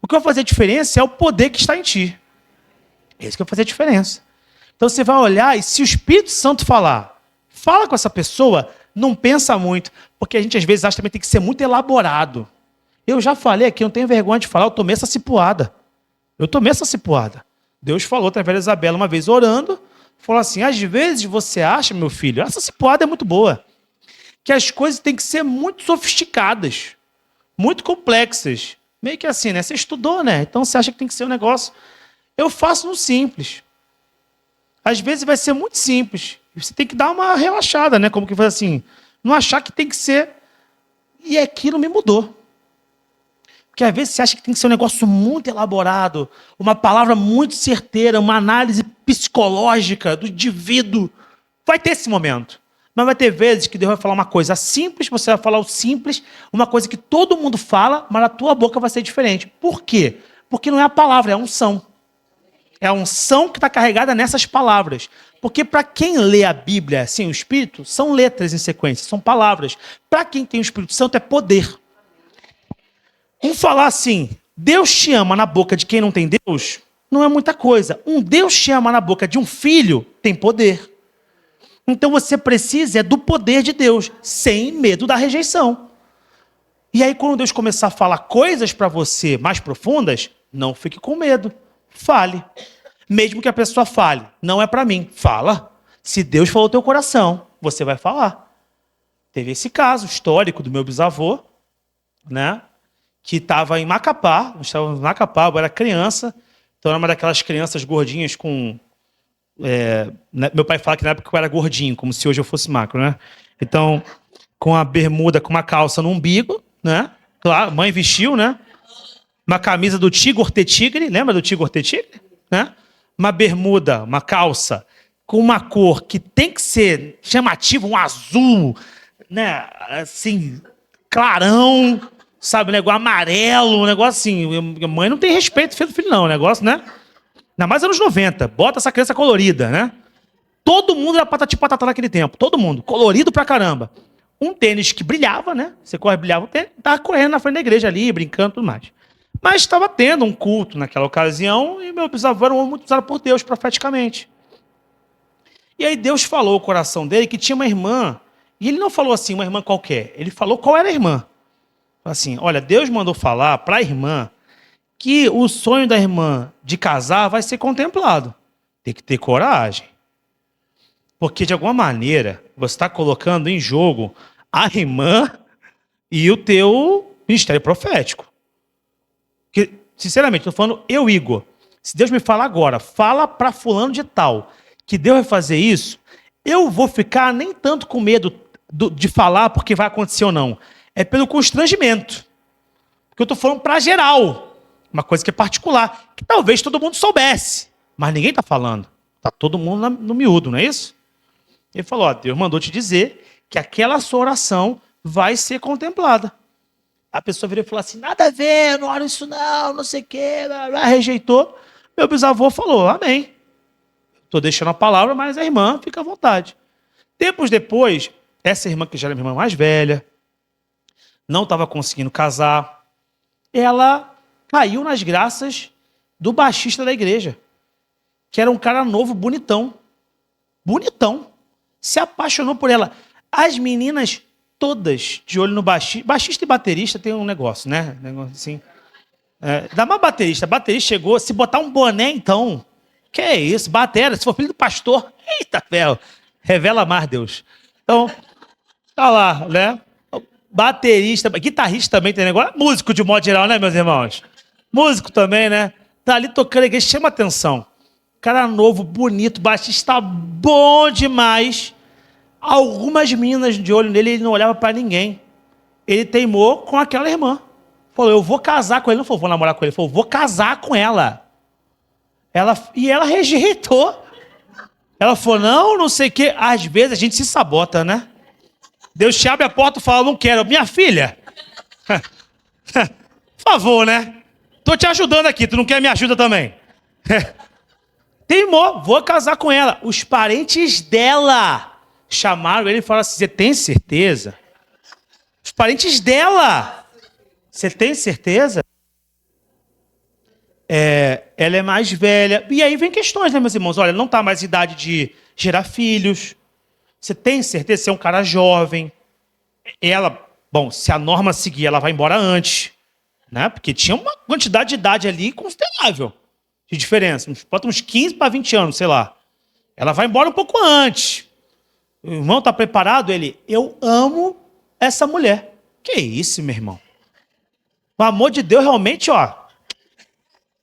O que vai fazer a diferença é o poder que está em ti. É isso que vai fazer a diferença. Então você vai olhar e se o Espírito Santo falar, fala com essa pessoa, não pensa muito, porque a gente às vezes acha que também tem que ser muito elaborado. Eu já falei aqui, não tenho vergonha de falar, eu tomei essa cipuada. Deus falou através da Isabela uma vez orando, falou assim, às vezes você acha, meu filho, essa cipuada é muito boa, que as coisas têm que ser muito sofisticadas, muito complexas. Meio que assim, né? Você estudou, né? Então você acha que tem que ser um negócio. Eu faço no simples. Às vezes vai ser muito simples. Você tem que dar uma relaxada, né? Como que faz assim, não achar que tem que ser. E aquilo me mudou. Porque às vezes você acha que tem que ser um negócio muito elaborado, uma palavra muito certeira, uma análise psicológica do indivíduo. Vai ter esse momento. Mas vai ter vezes que Deus vai falar uma coisa simples, você vai falar o simples, uma coisa que todo mundo fala, mas na tua boca vai ser diferente. Por quê? Porque não é a palavra, é a unção. É a unção que está carregada nessas palavras. Porque para quem lê a Bíblia sem o Espírito, são letras em sequência, são palavras. Para quem tem o Espírito Santo, é poder. Um falar assim, Deus te ama na boca de quem não tem Deus, não é muita coisa. Um Deus te ama na boca de um filho, tem poder. Então você precisa do poder de Deus, sem medo da rejeição. E aí quando Deus começar a falar coisas para você mais profundas, não fique com medo. Fale. Mesmo que a pessoa fale, não é para mim. Fala. Se Deus falou no teu coração, você vai falar. Teve esse caso histórico do meu bisavô, né? Que estava em Macapá, eu era criança, então era uma daquelas crianças gordinhas com... meu pai fala que na época eu era gordinho, como se hoje eu fosse magro, né? Então, com a bermuda, com uma calça no umbigo, né? Claro, mãe vestiu, né? Uma camisa do Tigor Tigre, lembra do Tigor Tigre? Né? Uma bermuda, uma calça com uma cor que tem que ser chamativa, um azul, né? Assim, clarão, sabe? Um negócio amarelo, um negócio assim. Mãe não tem respeito pelo filho, não. O negócio, né? Ainda mais anos 90. Bota essa criança colorida, né? Todo mundo era patati patatá naquele tempo. Todo mundo. Colorido pra caramba. Um tênis que brilhava, né? Você corre, brilhava o tênis. Tava correndo na frente da igreja ali, brincando e tudo mais. Mas estava tendo um culto naquela ocasião e meu bisavô era um homem muito usado por Deus profeticamente. E aí Deus falou ao coração dele que tinha uma irmã. E ele não falou assim, uma irmã qualquer. Ele falou qual era a irmã. Assim, olha, Deus mandou falar para a irmã que o sonho da irmã de casar vai ser contemplado. Tem que ter coragem. Porque, de alguma maneira, você está colocando em jogo a irmã e o teu ministério profético. Porque, sinceramente, estou falando eu, Igor. Se Deus me falar agora, fala para fulano de tal, que Deus vai fazer isso, eu vou ficar nem tanto com medo de falar porque vai acontecer ou não. É pelo constrangimento. Porque eu estou falando para geral. Uma coisa que é particular, que talvez todo mundo soubesse, mas ninguém está falando. Está todo mundo no miúdo, não é isso? Ele falou, ó, Deus mandou te dizer que aquela sua oração vai ser contemplada. A pessoa virou e falou assim, nada a ver, não oro isso não sei o quê, rejeitou. Meu bisavô falou, amém. Estou deixando a palavra, mas a irmã fica à vontade. Tempos depois, essa irmã, que já era minha irmã mais velha, não estava conseguindo casar, ela caiu nas graças do baixista da igreja, que era um cara novo, bonitão. Bonitão. Se apaixonou por ela. As meninas todas de olho no baixista. Baixista e baterista tem um negócio, né? Negócio assim. Dá mais baterista. Baterista chegou, se botar um boné, então. Que é isso? Batera, se for filho do pastor. Eita, velho. Revela mais, Deus. Então, tá lá, né? Baterista, guitarrista também tem negócio. Músico de modo geral, né, meus irmãos? Músico também, né? Tá ali tocando a igreja, chama atenção. Cara novo, bonito, baixista bom demais. Algumas meninas de olho nele, ele não olhava pra ninguém. Ele teimou com aquela irmã. Falou, eu vou casar com ele. Não falou, vou namorar com ele. Ele falou, vou casar com ela. E ela rejeitou. Ela falou, não sei o quê. Às vezes a gente se sabota, né? Deus te abre a porta e fala, não quero. Minha filha, por favor, né? Tô te ajudando aqui, tu não quer me ajuda também? Teimou, vou casar com ela. Os parentes dela chamaram ele e falaram assim, você tem certeza? Os parentes dela. Você tem certeza? Ela é mais velha. E aí vem questões, né, meus irmãos? Olha, não está mais em idade de gerar filhos. Você tem certeza? Você é um cara jovem. Ela, bom, se a norma seguir, ela vai embora antes. Né? Porque tinha uma quantidade de idade ali considerável de diferença. Bota uns 15 para 20 anos, sei lá. Ela vai embora um pouco antes. O irmão está preparado? Ele, eu amo essa mulher. Que isso, meu irmão? O amor de Deus realmente, ó,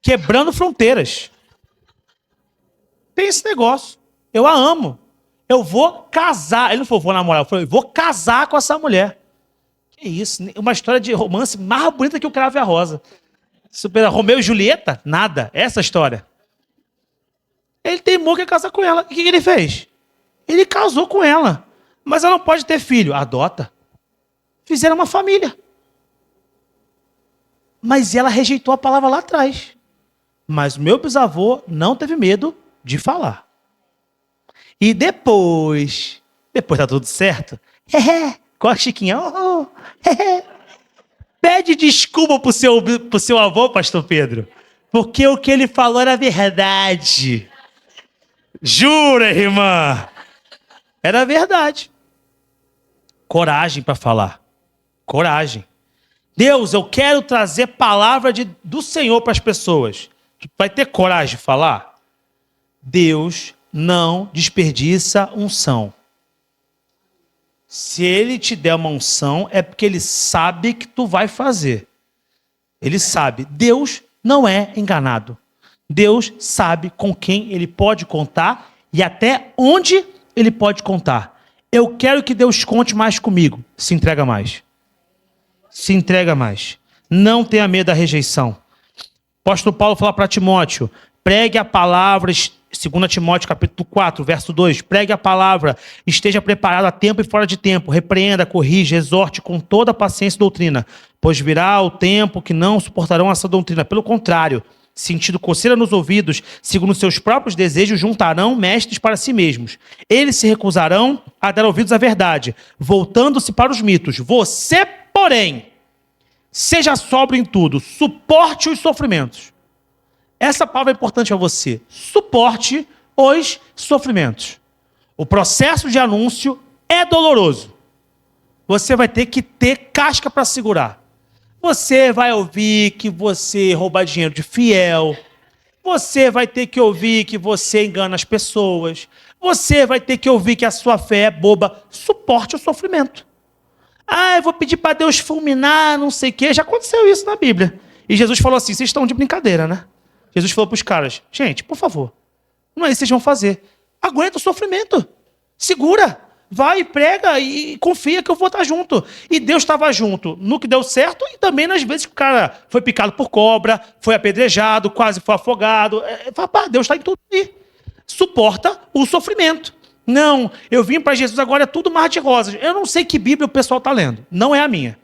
quebrando fronteiras. Tem esse negócio. Eu a amo. Eu vou casar. Ele não falou, vou namorar. Ele falou, eu vou casar com essa mulher. Que isso? Uma história de romance mais bonita que o Cravo e a Rosa. Super Romeu e Julieta? Nada. Essa história. Ele teimou que ia casar com ela. O que ele fez? Ele casou com ela. Mas ela não pode ter filho. Adota. Fizeram uma família. Mas ela rejeitou a palavra lá atrás. Mas meu bisavô não teve medo de falar. E depois tá tudo certo? Com a Chiquinha. Pede desculpa pro seu avô, pastor Pedro. Porque o que ele falou era verdade. Jura, irmã? Era verdade. Coragem para falar. Coragem. Deus, eu quero trazer palavra do Senhor para as pessoas. Vai ter coragem de falar? Deus não desperdiça unção. Se ele te der uma unção, é porque ele sabe que tu vai fazer. Ele sabe. Deus não é enganado. Deus sabe com quem ele pode contar e até onde ele pode contar. Eu quero que Deus conte mais comigo. Se entrega mais. Se entrega mais. Não tenha medo da rejeição. O apóstolo Paulo fala para Timóteo, pregue a palavra, 2 Timóteo capítulo 4, verso 2, pregue a palavra, esteja preparado a tempo e fora de tempo, repreenda, corrija, exorte com toda a paciência e doutrina, pois virá o tempo que não suportarão essa doutrina. Pelo contrário, sentindo coceira nos ouvidos, segundo seus próprios desejos, juntarão mestres para si mesmos. Eles se recusarão a dar ouvidos à verdade, voltando-se para os mitos. Você, porém, seja sóbrio em tudo, suporte os sofrimentos. Essa palavra é importante a você. Suporte os sofrimentos. O processo de anúncio é doloroso. Você vai ter que ter casca para segurar. Você vai ouvir que você rouba dinheiro de fiel. Você vai ter que ouvir que você engana as pessoas. Você vai ter que ouvir que a sua fé é boba. Suporte o sofrimento. Eu vou pedir para Deus fulminar, não sei o quê. Já aconteceu isso na Bíblia. E Jesus falou assim, vocês estão de brincadeira, né? Jesus falou para os caras, gente, por favor, não é isso que vocês vão fazer. Aguenta o sofrimento. Segura. Vai, prega e confia que eu vou estar junto. E Deus estava junto no que deu certo e também nas vezes que o cara foi picado por cobra, foi apedrejado, quase foi afogado. Deus está em tudo aí. Suporta o sofrimento. Não, eu vim para Jesus, agora é tudo mar de rosas. Eu não sei que Bíblia o pessoal está lendo. Não é a minha.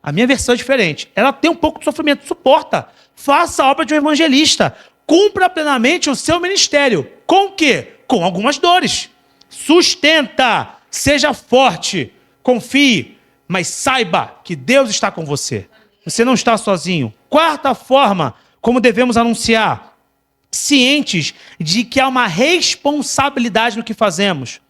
A minha versão é diferente. Ela tem um pouco de sofrimento. Suporta. Faça a obra de um evangelista. Cumpra plenamente o seu ministério. Com o quê? Com algumas dores. Sustenta. Seja forte. Confie. Mas saiba que Deus está com você. Você não está sozinho. Quarta forma, como devemos anunciar. Cientes de que há uma responsabilidade no que fazemos.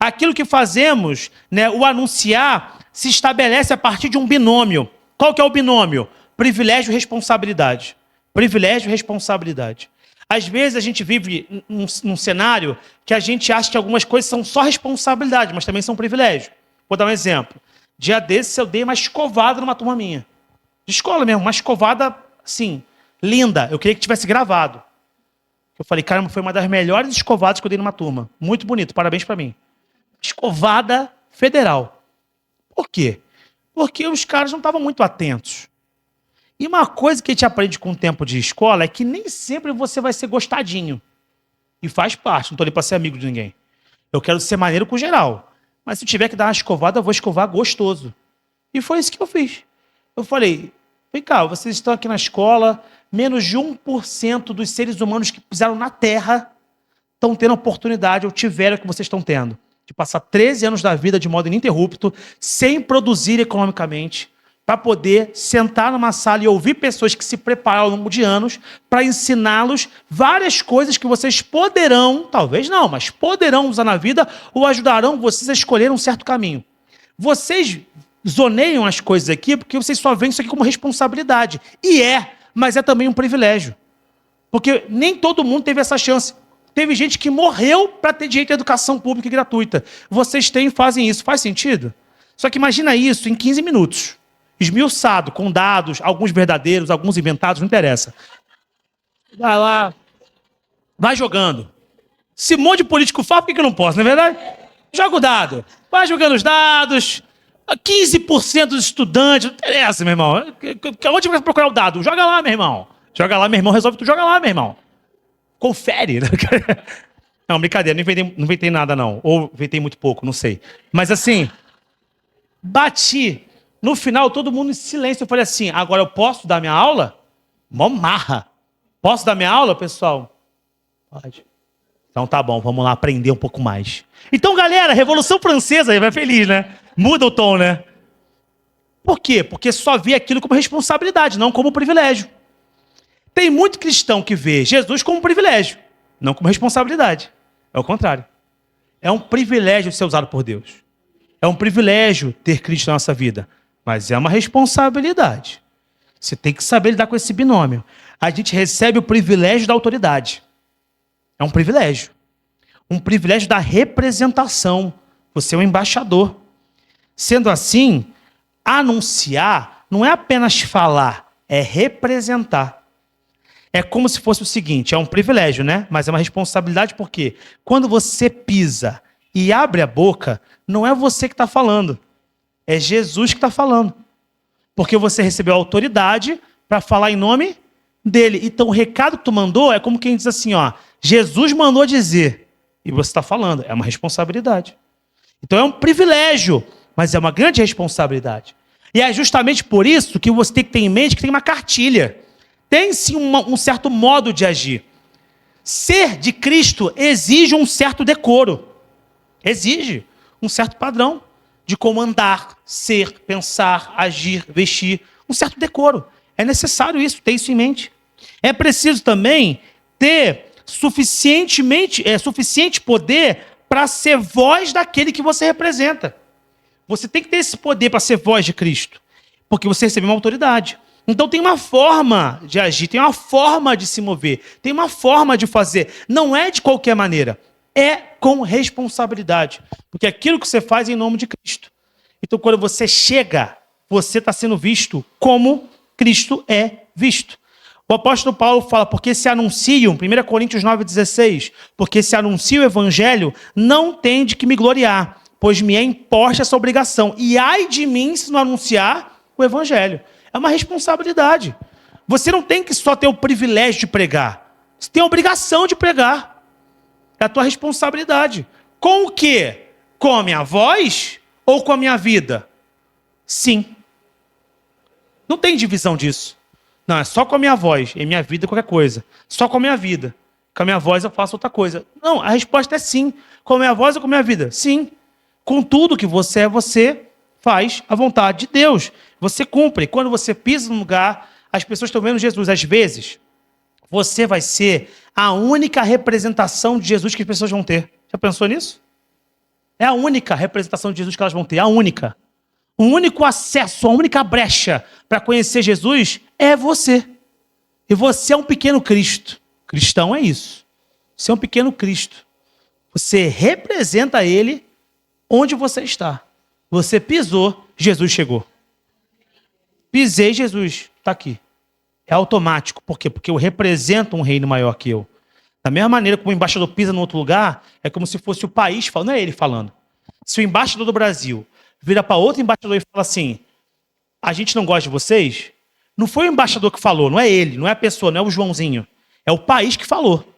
Aquilo que fazemos, né, o anunciar, se estabelece a partir de um binômio. Qual que é o binômio? Privilégio e responsabilidade. Privilégio e responsabilidade. Às vezes a gente vive num cenário que a gente acha que algumas coisas são só responsabilidade, mas também são privilégio. Vou dar um exemplo. Dia desses eu dei uma escovada numa turma minha. De escola mesmo, uma escovada, assim, linda. Eu queria que tivesse gravado. Eu falei, caramba, foi uma das melhores escovadas que eu dei numa turma. Muito bonito, parabéns para mim. Escovada federal. Por quê? Porque os caras não estavam muito atentos. E uma coisa que a gente aprende com o tempo de escola é que nem sempre você vai ser gostadinho. E faz parte, não estou ali para ser amigo de ninguém. Eu quero ser maneiro com geral. Mas se tiver que dar uma escovada, eu vou escovar gostoso. E foi isso que eu fiz. Eu falei, vem cá, vocês estão aqui na escola, menos de 1% dos seres humanos que pisaram na Terra estão tendo a oportunidade, ou tiveram o que vocês estão tendo, de passar 13 anos da vida de modo ininterrupto, sem produzir economicamente, para poder sentar numa sala e ouvir pessoas que se prepararam ao longo de anos para ensiná-los várias coisas que vocês poderão, talvez não, mas poderão usar na vida ou ajudarão vocês a escolher um certo caminho. Vocês zoneiam as coisas aqui porque vocês só veem isso aqui como responsabilidade. E mas é também um privilégio. Porque nem todo mundo teve essa chance. Teve gente que morreu para ter direito à educação pública e gratuita. Vocês têm e fazem isso. Faz sentido? Só que imagina isso em 15 minutos. Esmiuçado, com dados, alguns verdadeiros, alguns inventados, não interessa. Vai lá, vai jogando. Se um monte de político fala, por que eu não posso, não é verdade? Joga o dado. Vai jogando os dados. 15% dos estudantes, não interessa, meu irmão. Onde vai procurar o dado? Joga lá, meu irmão. Joga lá, meu irmão, resolve tu. Joga lá, meu irmão. Confere. Não, brincadeira, não inventei nada, não. Ou inventei muito pouco, não sei. Mas assim, bati. No final, todo mundo em silêncio. Eu falei assim, agora eu posso dar minha aula? Mó marra. Posso dar minha aula, pessoal? Pode. Então tá bom, vamos lá aprender um pouco mais. Então, galera, Revolução Francesa, vai feliz, né? Muda o tom, né? Por quê? Porque só vê aquilo como responsabilidade, não como privilégio. Tem muito cristão que vê Jesus como privilégio, não como responsabilidade. É o contrário. É um privilégio ser usado por Deus. É um privilégio ter Cristo na nossa vida. Mas é uma responsabilidade. Você tem que saber lidar com esse binômio. A gente recebe o privilégio da autoridade. É um privilégio. Um privilégio da representação. Você é um embaixador. Sendo assim, anunciar não é apenas falar, é representar. É como se fosse o seguinte, é um privilégio, né? Mas é uma responsabilidade porque quando você pisa e abre a boca, não é você que está falando. É Jesus que está falando. Porque você recebeu a autoridade para falar em nome dele. Então o recado que tu mandou é como quem diz assim, ó, Jesus mandou dizer. E você está falando. É uma responsabilidade. Então é um privilégio, mas é uma grande responsabilidade. E é justamente por isso que você tem que ter em mente que tem uma cartilha. Tem sim um certo modo de agir. Ser de Cristo exige um certo decoro. Exige um certo padrão de como andar, ser, pensar, agir, vestir. Um certo decoro. É necessário isso, ter isso em mente. É preciso também ter suficiente poder para ser voz daquele que você representa. Você tem que ter esse poder para ser voz de Cristo. Porque você recebeu uma autoridade. Então tem uma forma de agir, tem uma forma de se mover, tem uma forma de fazer. Não é de qualquer maneira. É com responsabilidade. Porque aquilo que você faz é em nome de Cristo. Então quando você chega, você está sendo visto como Cristo é visto. O apóstolo Paulo fala, porque se anunciam, 1 Coríntios 9,16, porque se anuncia o evangelho, não tem de que me gloriar, pois me é imposta essa obrigação. E ai de mim se não anunciar o evangelho. É uma responsabilidade. Você não tem que só ter o privilégio de pregar. Você tem a obrigação de pregar. É a tua responsabilidade. Com o quê? Com a minha voz ou com a minha vida? Sim. Não tem divisão disso. Não, é só com a minha voz. Em minha vida, qualquer coisa. Só com a minha vida. Com a minha voz eu faço outra coisa. Não, a resposta é sim. Com a minha voz ou com a minha vida? Sim. Com tudo que você é, você faz a vontade de Deus. Você cumpre. Quando você pisa no lugar, as pessoas estão vendo Jesus. Às vezes, você vai ser a única representação de Jesus que as pessoas vão ter. Já pensou nisso? É a única representação de Jesus que elas vão ter. A única. O único acesso, a única brecha para conhecer Jesus é você. E você é um pequeno Cristo. Cristão é isso. Você é um pequeno Cristo. Você representa Ele onde você está. Você pisou, Jesus chegou. Pisei, Jesus está aqui. É automático. Por quê? Porque eu represento um reino maior que eu. Da mesma maneira como o embaixador pisa em outro lugar, é como se fosse o país falando, não é ele falando. Se o embaixador do Brasil vira para outro embaixador e fala assim, a gente não gosta de vocês, não foi o embaixador que falou, não é ele, não é a pessoa, não é o Joãozinho. É o país que falou.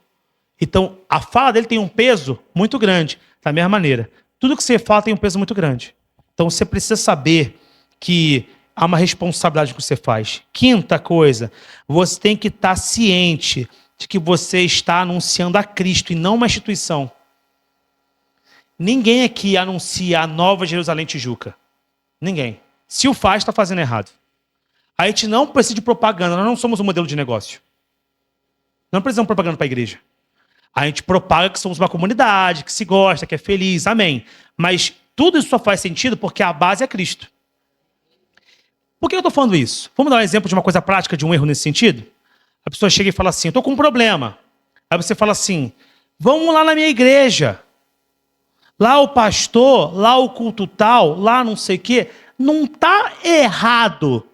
Então, a fala dele tem um peso muito grande. Da mesma maneira, tudo que você fala tem um peso muito grande. Então, você precisa saber que há uma responsabilidade que você faz. Quinta coisa, você tem que estar ciente de que você está anunciando a Cristo e não uma instituição. Ninguém aqui anuncia a Nova Jerusalém Tijuca. Ninguém. Se o faz, está fazendo errado. A gente não precisa de propaganda, nós não somos um modelo de negócio. Não precisamos de propaganda para a igreja. A gente propaga que somos uma comunidade, que se gosta, que é feliz, amém. Mas tudo isso só faz sentido porque a base é Cristo. Por que eu estou falando isso? Vamos dar um exemplo de uma coisa prática, de um erro nesse sentido? A pessoa chega e fala assim, eu estou com um problema. Aí você fala assim, vamos lá na minha igreja. Lá o pastor, lá o culto tal, lá não sei o quê. Não está errado,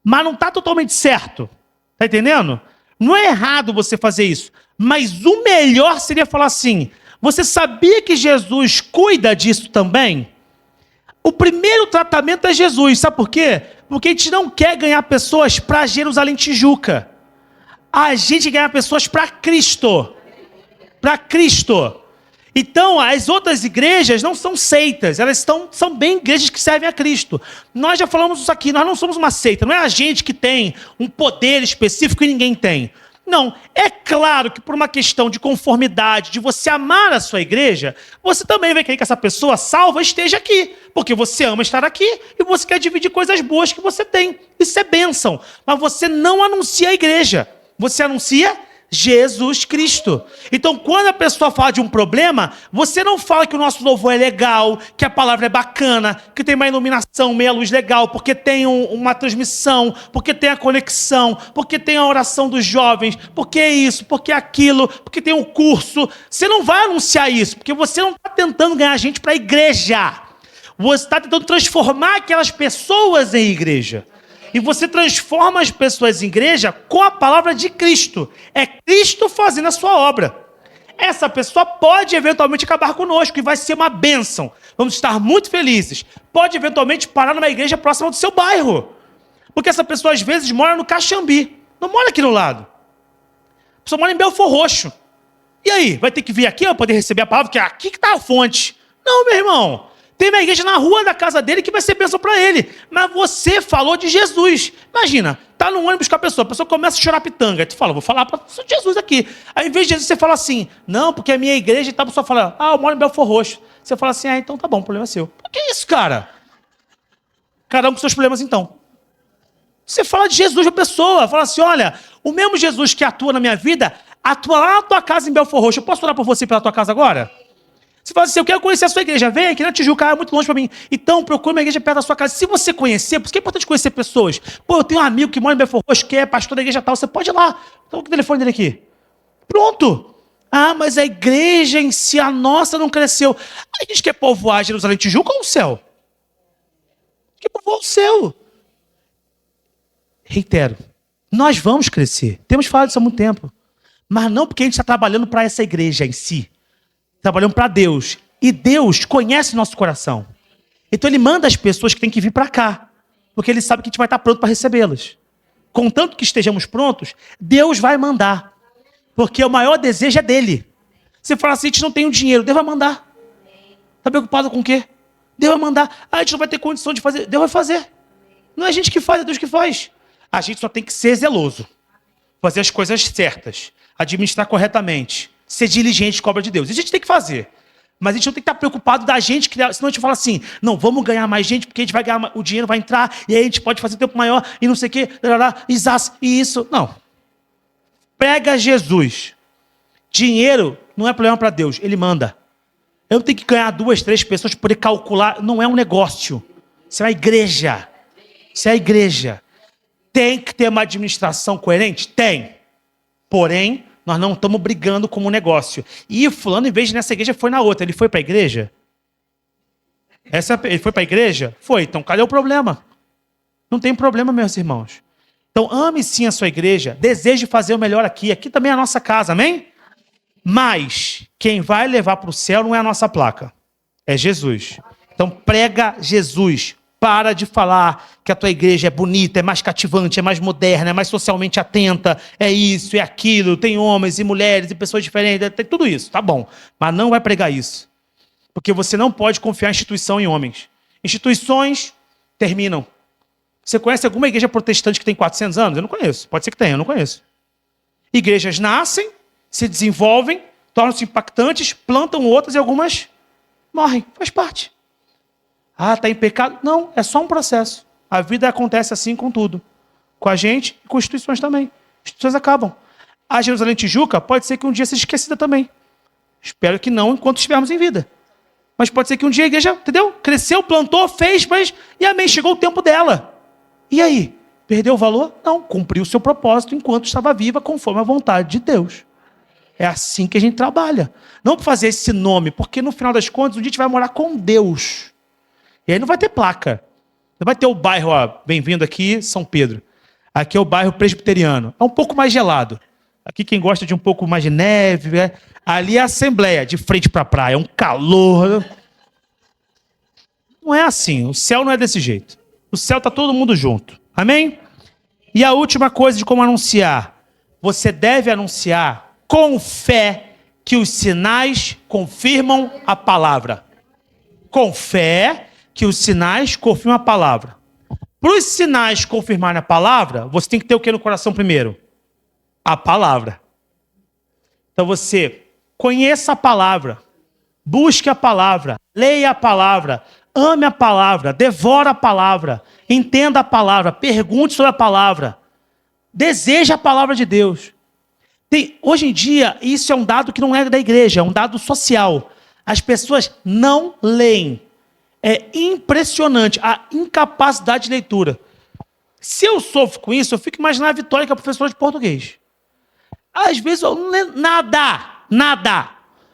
mas não está totalmente certo. Está entendendo? Não é errado você fazer isso. Mas o melhor seria falar assim, você sabia que Jesus cuida disso também? O primeiro tratamento é Jesus. Sabe por quê? Porque a gente não quer ganhar pessoas para Jerusalém Tijuca. A gente quer ganhar pessoas para Cristo. Para Cristo. Então, as outras igrejas não são seitas, elas são bem igrejas que servem a Cristo. Nós já falamos isso aqui, nós não somos uma seita, não é a gente que tem um poder específico e ninguém tem. Não, é claro que por uma questão de conformidade, de você amar a sua igreja, você também vai querer que essa pessoa salva esteja aqui, porque você ama estar aqui e você quer dividir coisas boas que você tem. Isso é bênção, mas você não anuncia a igreja, você anuncia Jesus Cristo. Então, quando a pessoa fala de um problema, você não fala que o nosso louvor é legal, que a palavra é bacana, que tem uma iluminação, meia luz legal, porque tem uma transmissão, porque tem a conexão, porque tem a oração dos jovens, porque é isso, porque é aquilo, porque tem um curso. Você não vai anunciar isso, porque você não está tentando ganhar gente para a igreja. Você está tentando transformar aquelas pessoas em igreja. E você transforma as pessoas em igreja com a palavra de Cristo. É Cristo fazendo a sua obra. Essa pessoa pode eventualmente acabar conosco e vai ser uma bênção. Vamos estar muito felizes. Pode eventualmente parar numa igreja próxima do seu bairro. Porque essa pessoa às vezes mora no Caxambi. Não mora aqui no lado. A pessoa mora em Belfor Roxo. E aí, vai ter que vir aqui para poder receber a palavra, porque é aqui que está a fonte. Não, meu irmão. Tem uma igreja na rua da casa dele que vai ser bênção para ele. Mas você falou de Jesus. Imagina, tá no ônibus com a pessoa começa a chorar pitanga. Aí tu fala, vou falar para Jesus aqui. Aí, em vez de Jesus, você fala assim, não, porque a minha igreja, e tal, a pessoa fala, eu moro em Belfor Roxo. Você fala assim, então tá bom, o problema é seu. Por que isso, cara? Cada um com seus problemas, então. Você fala de Jesus para a pessoa. Fala assim, olha, o mesmo Jesus que atua na minha vida, atua lá na tua casa em Belfor Roxo. Eu posso orar por você pela tua casa agora? Você fala assim, eu quero conhecer a sua igreja. Vem aqui na Tijuca, é muito longe para mim. Então, procure uma igreja perto da sua casa. Se você conhecer, porque é importante conhecer pessoas. Pô, eu tenho um amigo que mora em Belfor Roxo, que é pastor da igreja tal. Você pode ir lá. Então, o telefone dele aqui. Pronto. Mas a igreja em si, a nossa, não cresceu. A gente quer povoar Jerusalém Tijuca ou o céu? Quer povoar o céu. Reitero, nós vamos crescer. Temos falado isso há muito tempo. Mas não porque a gente está trabalhando para essa igreja em si. Trabalhando para Deus. E Deus conhece nosso coração. Então Ele manda as pessoas que têm que vir para cá. Porque Ele sabe que a gente vai estar pronto para recebê-las. Contanto que estejamos prontos, Deus vai mandar. Porque o maior desejo é dele. Você fala assim, a gente não tem o dinheiro, Deus vai mandar. Está preocupado com o quê? Deus vai mandar. A gente não vai ter condição de fazer. Deus vai fazer. Não é a gente que faz, é Deus que faz. A gente só tem que ser zeloso. Fazer as coisas certas. Administrar corretamente. Ser diligente com a obra de Deus. Isso a gente tem que fazer. Mas a gente não tem que estar preocupado da gente criar. Senão a gente fala assim, não, vamos ganhar mais gente, porque a gente vai ganhar, o dinheiro vai entrar, e aí a gente pode fazer tempo maior, e não sei o quê, e isso. Não. Prega Jesus. Dinheiro não é problema para Deus, Ele manda. Eu tenho que ganhar 2, 3 pessoas para poder calcular. Não é um negócio. Isso é uma igreja. Isso é a igreja. Tem que ter uma administração coerente? Tem. Porém, nós não estamos brigando como um negócio. E fulano, em vez de ir nessa igreja, foi na outra. Ele foi para a igreja? Ele foi para a igreja? Foi. Então, cadê o problema? Não tem problema, meus irmãos. Então, ame sim a sua igreja. Deseje fazer o melhor aqui. Aqui também é a nossa casa, amém? Mas quem vai levar para o céu não é a nossa placa. É Jesus. Então, prega Jesus. Para de falar que a tua igreja é bonita, é mais cativante, é mais moderna, é mais socialmente atenta, é isso, é aquilo, tem homens e mulheres e pessoas diferentes, tem tudo isso, tá bom. Mas não vai pregar isso. Porque você não pode confiar em instituição em homens. Instituições terminam. Você conhece alguma igreja protestante que tem 400 anos? Eu não conheço. Pode ser que tenha, eu não conheço. Igrejas nascem, se desenvolvem, tornam-se impactantes, plantam outras e algumas morrem. Faz parte. Ah, está em pecado? Não, é só um processo. A vida acontece assim com tudo. Com a gente e com instituições também. Instituições acabam. A Jerusalém Tijuca pode ser que um dia seja esquecida também. Espero que não enquanto estivermos em vida. Mas pode ser que um dia a igreja, entendeu? Cresceu, plantou, fez, mas... E amém, chegou o tempo dela. E aí? Perdeu o valor? Não, cumpriu o seu propósito enquanto estava viva, conforme a vontade de Deus. É assim que a gente trabalha. Não para fazer esse nome, porque no final das contas, um dia a gente vai morar com Deus. E aí não vai ter placa. Não vai ter o bairro, ó, bem-vindo aqui, São Pedro. Aqui é o bairro presbiteriano. É um pouco mais gelado. Aqui quem gosta de um pouco mais de neve, né? Ali é a Assembleia, de frente para a praia. É um calor. Não é assim. O céu não é desse jeito. O céu está todo mundo junto. Amém? E a última coisa de como anunciar. Você deve anunciar com fé que os sinais confirmam a palavra. Com fé que os sinais confirmam a palavra. Para os sinais confirmarem a palavra, você tem que ter o que no coração primeiro? A palavra. Então você conheça a palavra, busque a palavra, leia a palavra, ame a palavra, devore a palavra, entenda a palavra, pergunte sobre a palavra, deseje a palavra de Deus. Hoje em dia, isso é um dado que não é da igreja, é um dado social. As pessoas não leem. É impressionante a incapacidade de leitura. Se eu sofro com isso, eu fico imaginando a Vitória, que é professora de português. Às vezes eu não leio nada.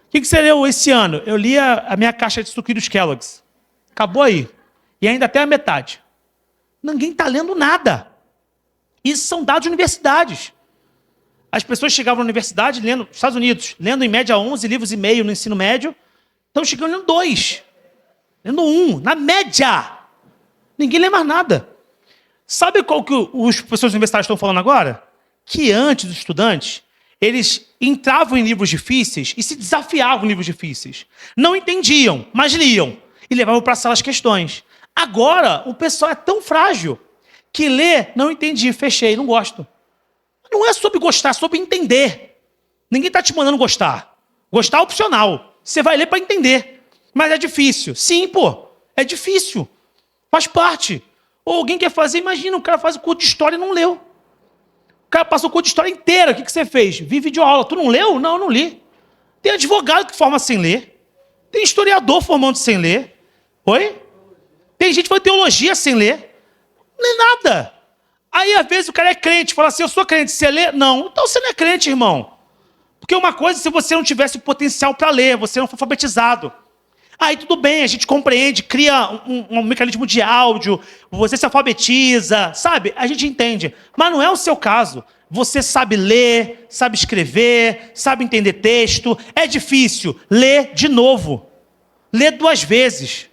O que você leu esse ano? Eu li a minha caixa de sucrilhos Kellogg's. Acabou aí. E ainda até a metade. Ninguém está lendo nada. Isso são dados de universidades. As pessoas chegavam na universidade, lendo, nos Estados Unidos, lendo em média 11 livros e meio no ensino médio, estão chegando lendo 2. Lendo 1, na média. Ninguém lê mais nada. Sabe qual que os professores universitários estão falando agora? Que antes os estudantes, eles entravam em livros difíceis e se desafiavam em livros difíceis. Não entendiam, mas liam. E levavam para a sala as questões. Agora, o pessoal é tão frágil que lê, não entendi, fechei, não gosto. Não é sobre gostar, é sobre entender. Ninguém está te mandando gostar. Gostar é opcional. Você vai ler para entender. Mas é difícil. Sim, pô. É difícil. Faz parte. Ou alguém quer fazer, imagina, o cara faz o curso de história e não leu. O cara passou o curso de história inteira. O que você fez? Vi videoaula. Tu não leu? Não, eu não li. Tem advogado que forma sem ler. Tem historiador formando sem ler. Oi? Tem gente que faz teologia sem ler. Não é nada. Aí, às vezes, o cara é crente. Fala assim, eu sou crente. Você lê? Não. Então você não é crente, irmão. Porque uma coisa é se você não tivesse o potencial para ler. Você não foi alfabetizado. Aí tudo bem, a gente compreende, cria um mecanismo de áudio, você se alfabetiza, sabe? A gente entende. Mas não é o seu caso. Você sabe ler, sabe escrever, sabe entender texto. É difícil. Lê de novo. Lê 2 vezes.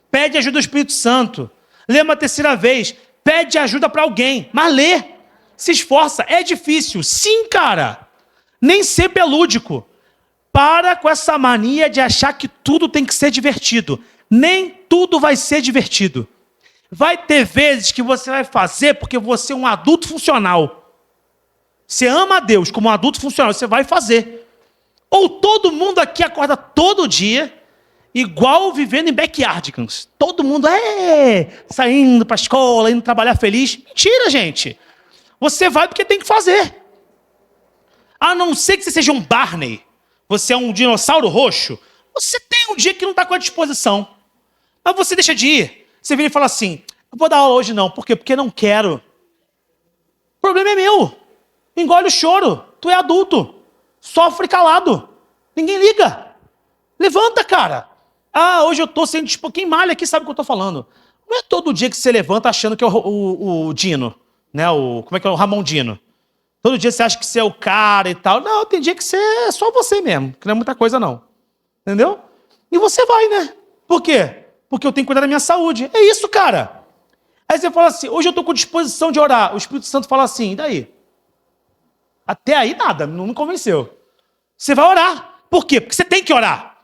Pede ajuda do Espírito Santo. Lê uma 3ª vez. Pede ajuda para alguém. Mas lê. Se esforça. É difícil. Sim, cara. Nem sempre é lúdico. Para com essa mania de achar que tudo tem que ser divertido. Nem tudo vai ser divertido. Vai ter vezes que você vai fazer porque você é um adulto funcional. Você ama a Deus como um adulto funcional, você vai fazer. Ou todo mundo aqui acorda todo dia, igual vivendo em backyardigans. Todo mundo saindo para a escola, indo trabalhar feliz. Mentira, gente. Você vai porque tem que fazer. A não ser que você seja um Barney, você é um dinossauro roxo, você tem um dia que não está com a disposição. Mas você deixa de ir. Você vira e fala assim, não vou dar aula hoje não. Por quê? Porque não quero. O problema é meu. Engole o choro. Tu é adulto. Sofre calado. Ninguém liga. Levanta, cara. Hoje eu estou sem disposição. Quem malha aqui sabe o que eu estou falando. Não é todo dia que você levanta achando que é o Dino. Né? Como é que é o Ramon Dino? Todo dia você acha que você é o cara e tal. Não, tem dia que você é só você mesmo. Que não é muita coisa, não. Entendeu? E você vai, né? Por quê? Porque eu tenho que cuidar da minha saúde. É isso, cara. Aí você fala assim, hoje eu estou com disposição de orar. O Espírito Santo fala assim, e daí? Até aí nada, não me convenceu. Você vai orar. Por quê? Porque você tem que orar.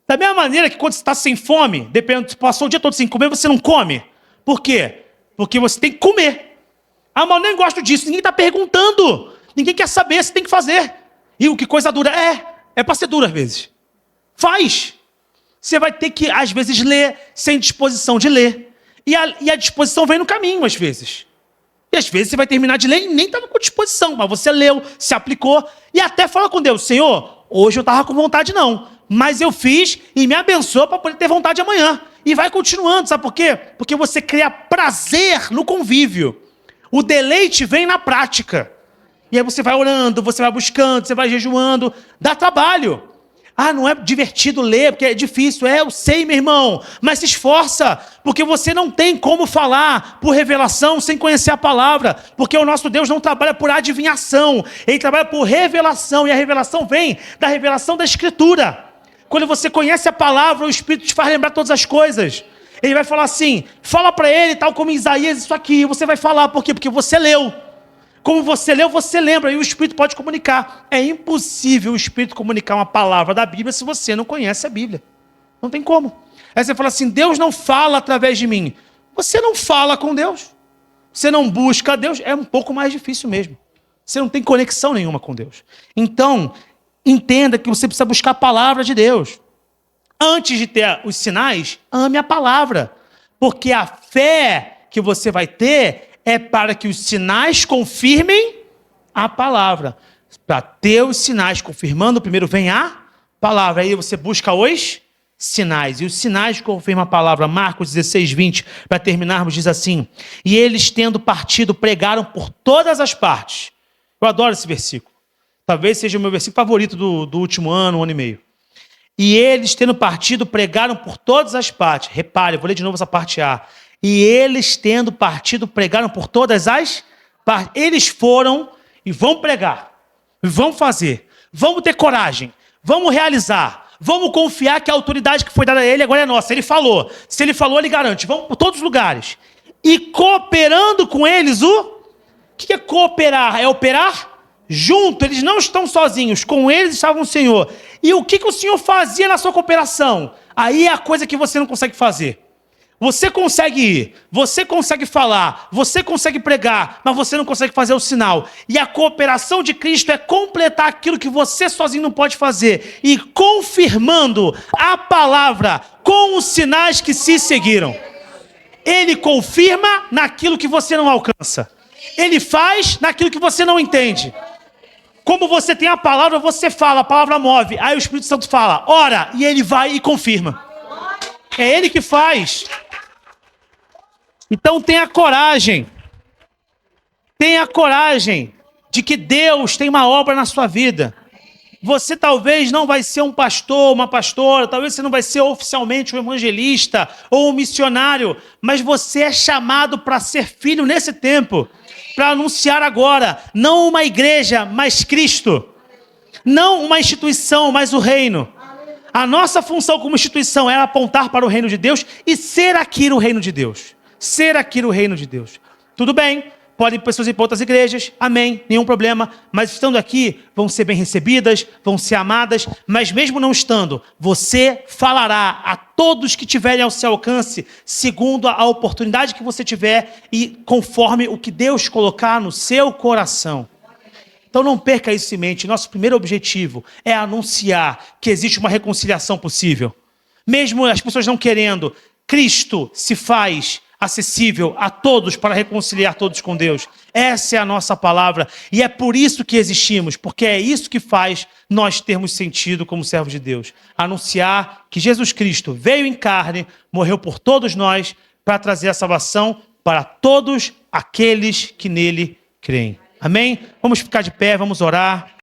Da mesma maneira que quando você está sem fome, dependendo, se passou o dia todo sem comer, você não come. Por quê? Porque você tem que comer. Mas eu nem gosto disso, ninguém está perguntando. Ninguém quer saber, você tem que fazer. E o que coisa dura? É para ser dura às vezes. Faz. Você vai ter que, às vezes, ler sem disposição de ler. E a disposição vem no caminho, às vezes. E às vezes você vai terminar de ler e nem estava com disposição, mas você leu, se aplicou e até fala com Deus, Senhor, hoje eu estava com vontade não, mas eu fiz e me abençoa para poder ter vontade amanhã. E vai continuando, sabe por quê? Porque você cria prazer no convívio. O deleite vem na prática. E aí você vai orando, você vai buscando, você vai jejuando, dá trabalho. Não é divertido ler, porque é difícil. Eu sei, meu irmão, mas se esforça, porque você não tem como falar por revelação sem conhecer a palavra, porque o nosso Deus não trabalha por adivinhação, Ele trabalha por revelação, e a revelação vem da revelação da Escritura. Quando você conhece a palavra, o Espírito te faz lembrar todas as coisas. Ele vai falar assim, fala para ele, tal como em Isaías, isso aqui, você vai falar, por quê? Porque você leu. Como você leu, você lembra, e o Espírito pode comunicar. É impossível o Espírito comunicar uma palavra da Bíblia se você não conhece a Bíblia. Não tem como. Aí você fala assim, Deus não fala através de mim. Você não fala com Deus. Você não busca a Deus, é um pouco mais difícil mesmo. Você não tem conexão nenhuma com Deus. Então, entenda que você precisa buscar a palavra de Deus. Antes de ter os sinais, ame a palavra. Porque a fé que você vai ter é para que os sinais confirmem a palavra. Para ter os sinais confirmando, primeiro vem a palavra. Aí você busca os sinais. E os sinais confirmam a palavra. Marcos 16, 20, para terminarmos, diz assim, e eles, tendo partido, pregaram por todas as partes. Eu adoro esse versículo. Talvez seja o meu versículo favorito do último ano, um ano e meio. E eles, tendo partido, pregaram por todas as partes. Repare, vou ler de novo essa parte A. E eles, tendo partido, pregaram por todas as partes. Eles foram e vão pregar. Vão fazer. Vamos ter coragem. Vamos realizar. Vamos confiar que a autoridade que foi dada a ele agora é nossa. Ele falou. Se ele falou, ele garante. Vamos por todos os lugares. E cooperando com eles, o que é cooperar? É operar junto. Eles não estão sozinhos. Com eles estava o Senhor. E o que o Senhor fazia na sua cooperação? Aí é a coisa que você não consegue fazer. Você consegue ir, você consegue falar, você consegue pregar, mas você não consegue fazer o sinal. E a cooperação de Cristo é completar aquilo que você sozinho não pode fazer. E confirmando a palavra com os sinais que se seguiram. Ele confirma naquilo que você não alcança. Ele faz naquilo que você não entende. Como você tem a palavra, você fala, a palavra move. Aí o Espírito Santo fala, ora, e ele vai e confirma. É ele que faz. Então tenha coragem de que Deus tem uma obra na sua vida. Você talvez não vai ser um pastor, uma pastora, talvez você não vai ser oficialmente um evangelista ou um missionário, mas você é chamado para ser filho nesse tempo, para anunciar agora, não uma igreja, mas Cristo. Não uma instituição, mas o reino. A nossa função como instituição é apontar para o reino de Deus e ser aqui o reino de Deus. Ser aqui o reino de Deus. Tudo bem, Podem pessoas ir para outras igrejas, amém, nenhum problema. Mas estando aqui, vão ser bem recebidas, vão ser amadas. Mas mesmo não estando, você falará a todos que tiverem ao seu alcance, segundo a oportunidade que você tiver e conforme o que Deus colocar no seu coração. Então não perca isso em mente. Nosso primeiro objetivo é anunciar que existe uma reconciliação possível. Mesmo as pessoas não querendo, Cristo se faz acessível a todos para reconciliar todos com Deus. Essa é a nossa palavra e é por isso que existimos, porque é isso que faz nós termos sentido como servos de Deus. Anunciar que Jesus Cristo veio em carne, morreu por todos nós para trazer a salvação para todos aqueles que nele creem. Amém? Vamos ficar de pé, vamos orar.